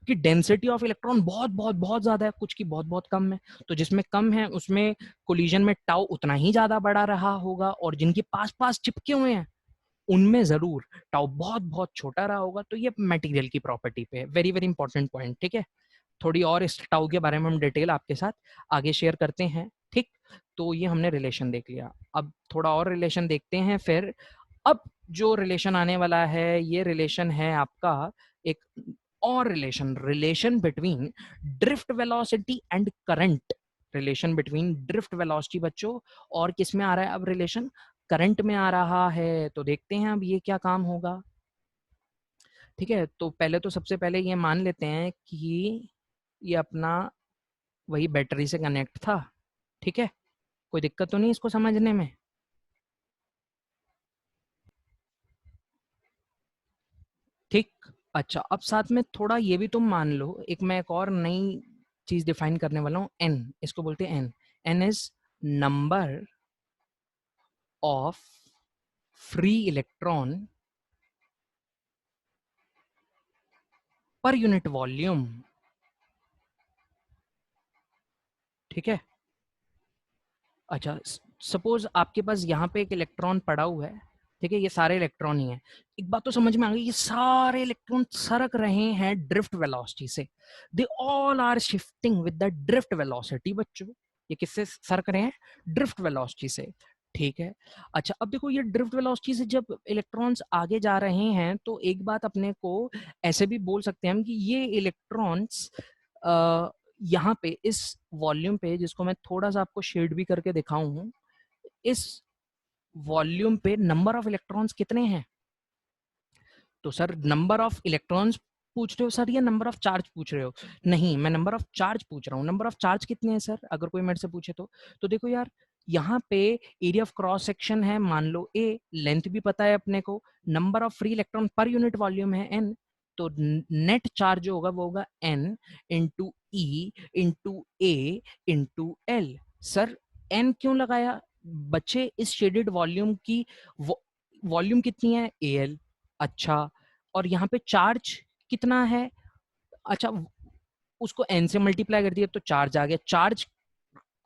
की डेंसिटी ऑफ इलेक्ट्रॉन बहुत बहुत बहुत ज्यादा है, कुछ की बहुत बहुत कम है, तो जिसमें कम है उसमें कोलिजन में टाउ उतना ही ज्यादा बड़ा रहा होगा, और जिनके पास पास चिपके हुए हैं उनमें जरूर टाउ बहुत बहुत छोटा रहा होगा। तो ये मटेरियल की प्रॉपर्टी पे है, वेरी वेरी इंपॉर्टेंट पॉइंट। ठीक है, थोड़ी और इस टाउ के बारे में हम डिटेल आपके साथ आगे शेयर करते हैं। ठीक, तो ये हमने रिलेशन देख लिया, अब थोड़ा और रिलेशन देखते हैं फिर। अब जो रिलेशन आने वाला है ये रिलेशन है आपका एक और relation, relation between drift velocity and current. Relation between drift velocity बच्चों और किस में आ रहा है अब रिलेशन, करंट में आ रहा है। तो देखते हैं अब ये क्या काम होगा। ठीक है, तो पहले तो सबसे पहले ये मान लेते हैं कि ये अपना वही बैटरी से कनेक्ट था। ठीक है, कोई दिक्कत तो नहीं इसको समझने में। ठीक, अच्छा अब साथ में थोड़ा ये भी तुम मान लो, एक मैं एक और नई चीज डिफाइन करने वाला हूँ, एन, इसको बोलते हैं N. N is number of free electron per unit volume. ठीक है, अच्छा सपोज आपके पास यहाँ पे एक इलेक्ट्रॉन पड़ा हुआ है। ठीक है, ये सारे इलेक्ट्रॉन ही हैं। एक बात तो समझ में आ गई, ये सारे इलेक्ट्रॉन सरक रहे हैं ड्रिफ्ट वेलोसिटी से। They all are shifting with the drift velocity बच्चों। ये किससे सरक रहे हैं, ड्रिफ्ट वेलोसिटी से। ठीक है, अच्छा अब देखो ये ड्रिफ्ट वेलोसिटी से जब इलेक्ट्रॉन्स आगे जा रहे हैं तो एक बात अपने को ऐसे भी बोल सकते हैं हम कि ये इलेक्ट्रॉन्स यहाँ पे इस वॉल्यूम पे, जिसको मैं थोड़ा सा आपको शेड भी करके दिखाऊं, इस वॉल्यूम पे नंबर ऑफ इलेक्ट्रॉन्स कितने हैं। तो सर नंबर ऑफ इलेक्ट्रॉन्स पूछ रहे हो सर या नंबर ऑफ चार्ज पूछ रहे हो? नहीं, मैं नंबर ऑफ चार्ज पूछ रहा हूँ। नंबर ऑफ चार्ज कितने हैं सर, अगर कोई मेरे से पूछे तो देखो यार, यहाँ पे एरिया ऑफ क्रॉस सेक्शन है मान लो ए, लेंथ भी पता है अपने को, number of free electron per unit volume है एन, तो नेट चार्ज जो होगा वो होगा N into E into A into L. Sir N क्यों लगाया बच्चे, इस शेडेड वॉल्यूम की वॉल्यूम कितनी है ए एल। अच्छा, और यहाँ पे चार्ज कितना है, अच्छा उसको n से मल्टीप्लाई कर दिया तो चार्ज आ गया। चार्ज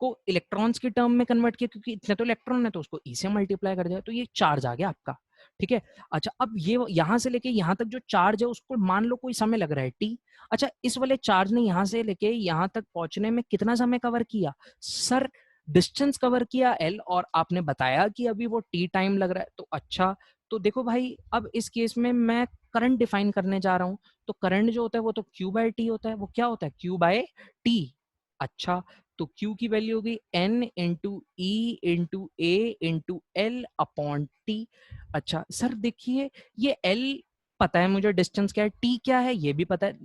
को इलेक्ट्रॉन्स के टर्म में कन्वर्ट किया क्योंकि इतने तो इलेक्ट्रॉन है, तो उसको e से मल्टीप्लाई कर दिया तो ये चार्ज आ गया आपका। ठीक है, अच्छा अब ये यहां से लेके यहां तक जो चार्ज है उसको मान लो कोई समय लग रहा है टी। अच्छा इस वाले चार्ज ने यहां से लेके यहां तक पहुंचने में कितना समय कवर किया सर, डिस्टेंस कवर किया एल, और आपने बताया कि अभी वो टी टाइम लग रहा है। तो अच्छा, तो देखो भाई अब इस केस में मैं करंट डिफाइन करने जा रहा हूं, तो करंट जो होता है वो तो क्यू बाय टी होता है, वो क्या होता है क्यू बाय टी। अच्छा, तो Q की वैल्यू होगी N into E into A into L upon T. अच्छा सर देखिए, ये L पता है मुझे, डिस्टेंस क्या है, T क्या है ये भी पता है,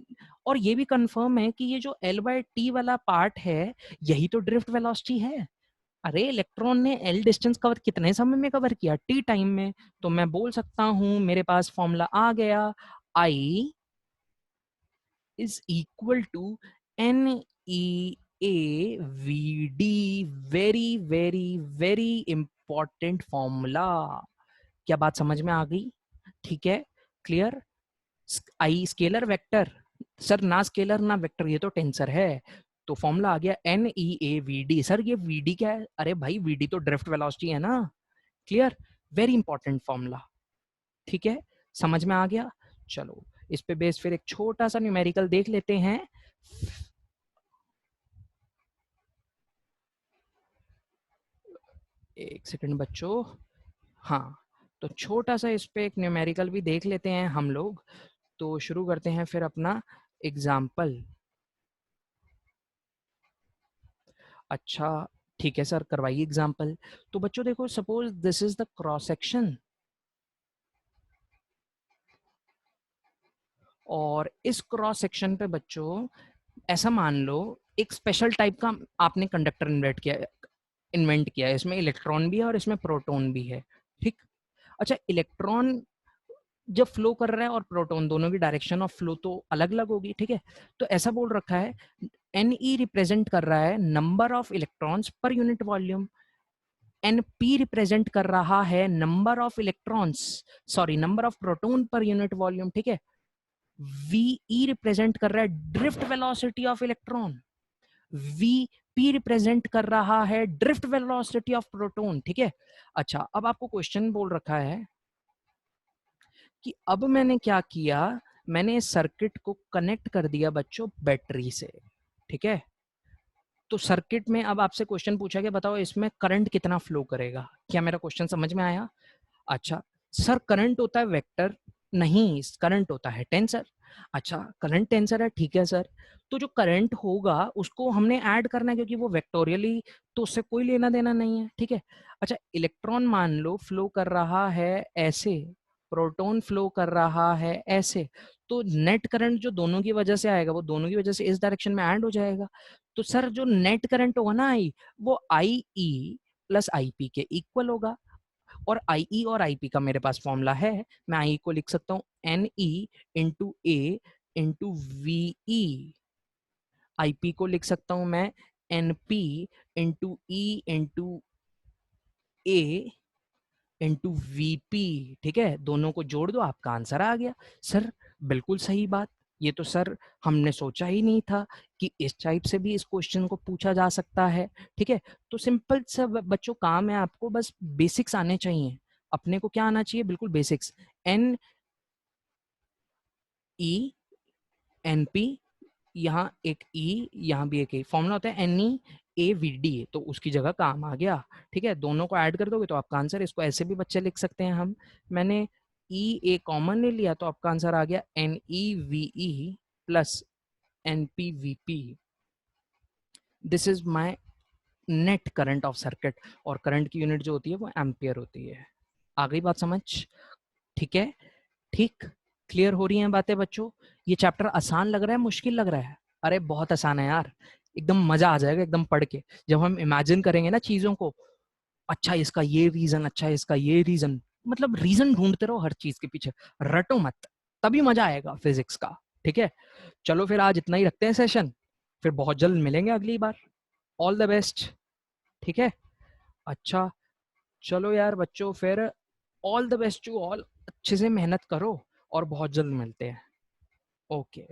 और ये भी कंफर्म है कि ये जो L बाय टी वाला पार्ट है यही तो ड्रिफ्ट वेलोसिटी है। अरे इलेक्ट्रॉन ने L डिस्टेंस कवर कितने समय में कवर किया, T टाइम में। तो मैं बोल सकता हूं, मेरे पास फॉर्मूला आ गया, I is equal to NEAVD। Very very very important formula. क्या बात समझ में आ गई? ठीक है, क्लियर। आई स्केलर वेक्टर, सर ना स्केलर ना वेक्टर, ये तो टेंसर है। तो फॉर्मूला आ गया NEAVD। सर ये VD क्या है, अरे भाई VD तो ड्रिफ्ट वेलोसिटी है ना। Clear, very important formula. ठीक है, समझ में आ गया। चलो इस पे बेस फिर एक छोटा सा न्यूमेरिकल देख लेते हैं। एक सेकंड बच्चों, हाँ, तो छोटा सा इस पे एक न्यूमेरिकल भी देख लेते हैं हम लोग। तो शुरू करते हैं फिर अपना एग्जाम्पल। अच्छा ठीक है सर, करवाइए एग्जाम्पल। तो बच्चों देखो, suppose this is the cross section, और इस क्रॉस सेक्शन पे बच्चों ऐसा मान लो एक स्पेशल टाइप का आपने कंडक्टर इन्वेंट किया है, इसमें इलेक्ट्रॉन भी है और इसमें प्रोटॉन भी है। ठीक, अच्छा इलेक्ट्रॉन जब फ्लो कर रहा है और प्रोटॉन, दोनों की डायरेक्शन ऑफ फ्लो तो अलग अलग होगी। ठीक है, तो ऐसा बोल रखा है NE रिप्रेजेंट कर रहा है नंबर ऑफ इलेक्ट्रॉन्स पर यूनिट वॉल्यूम। Np रिप्रेजेंट कर रहा है number of electrons, sorry number of proton पर यूनिट वॉल्यूम, ठीक है। Ve रिप्रेजेंट कर रहा है drift velocity of electron, Vp represent कर रहा है ड्रिफ्ट वेलोसिटी ऑफ प्रोटॉन, ठीक है। अच्छा, अब आपको क्वेश्चन बोल रखा है कि अब मैंने क्या किया, मैंने सर्किट को कनेक्ट कर दिया बच्चों बैटरी से, ठीक है। तो सर्किट में अब आपसे क्वेश्चन पूछा गया, बताओ इसमें करंट कितना फ्लो करेगा। क्या मेरा क्वेश्चन समझ में आया? अच्छा सर, करंट होता है वेक्टर, नहीं करंट होता है टेंसर। अच्छा करंट टेंसर है, ठीक है सर। तो जो करंट होगा उसको हमने ऐड करना है, क्योंकि वो वेक्टोरियली, तो उससे कोई लेना देना नहीं है, ठीक है। अच्छा इलेक्ट्रॉन मान लो फ्लो कर रहा है ऐसे, प्रोटॉन फ्लो कर रहा है ऐसे, तो नेट करंट जो दोनों की वजह से आएगा वो दोनों की वजह से इस डायरेक्शन में ऐड हो जाएगा। तो सर जो नेट करंट होगा ना आई, वो आई ई प्लस आई पी के इक्वल होगा। और आई ई और आई पी का मेरे पास फॉर्मूला है, मैं आई को लिख सकता हूँ N E into A into V E, I P को लिख सकता हूँ मैं N P into E into A into V P, ठीक है। दोनों को जोड़ दो, आपका आंसर आ गया। सर बिल्कुल सही बात, ये तो सर हमने सोचा ही नहीं था कि इस टाइप से भी इस क्वेश्चन को पूछा जा सकता है, ठीक है। तो सिंपल सा बच्चों काम है, आपको बस बेसिक्स आने चाहिए। अपने को क्या आना चाहिए? बिल्कुल basics. N E N P, यहाँ एक ई, यहाँ भी एक ई, फॉर्मूला होता है N E A V D, तो उसकी जगह काम आ गया, ठीक है। दोनों को ऐड कर दोगे तो आपका आंसर, इसको ऐसे भी बच्चे लिख सकते हैं हम, मैंने ई ए कॉमन ले लिया तो आपका आंसर आ गया N E V E plus N P V P. This is my net current of circuit, और करंट की यूनिट जो होती है वो एम्पियर होती है। आ गई बात समझ? ठीक है, ठीक, क्लियर हो रही हैं बातें बच्चों? ये चैप्टर आसान लग रहा है, मुश्किल लग रहा है? अरे बहुत आसान है यार, एकदम मजा आ जाएगा एकदम पढ़ के, जब हम इमेजिन करेंगे ना चीजों को। अच्छा इसका ये रीजन, अच्छा इसका ये रीजन, मतलब रीजन ढूंढते रहो हर चीज के पीछे, रटो मत, तभी मजा आएगा फिजिक्स का, ठीक है। चलो फिर आज इतना ही रखते हैं सेशन, फिर बहुत जल्द मिलेंगे अगली बार। ऑल द बेस्ट, ठीक है। अच्छा चलो यार बच्चों, फिर all the best to all, अच्छे से मेहनत करो और बहुत जल्द मिलते हैं। ओके।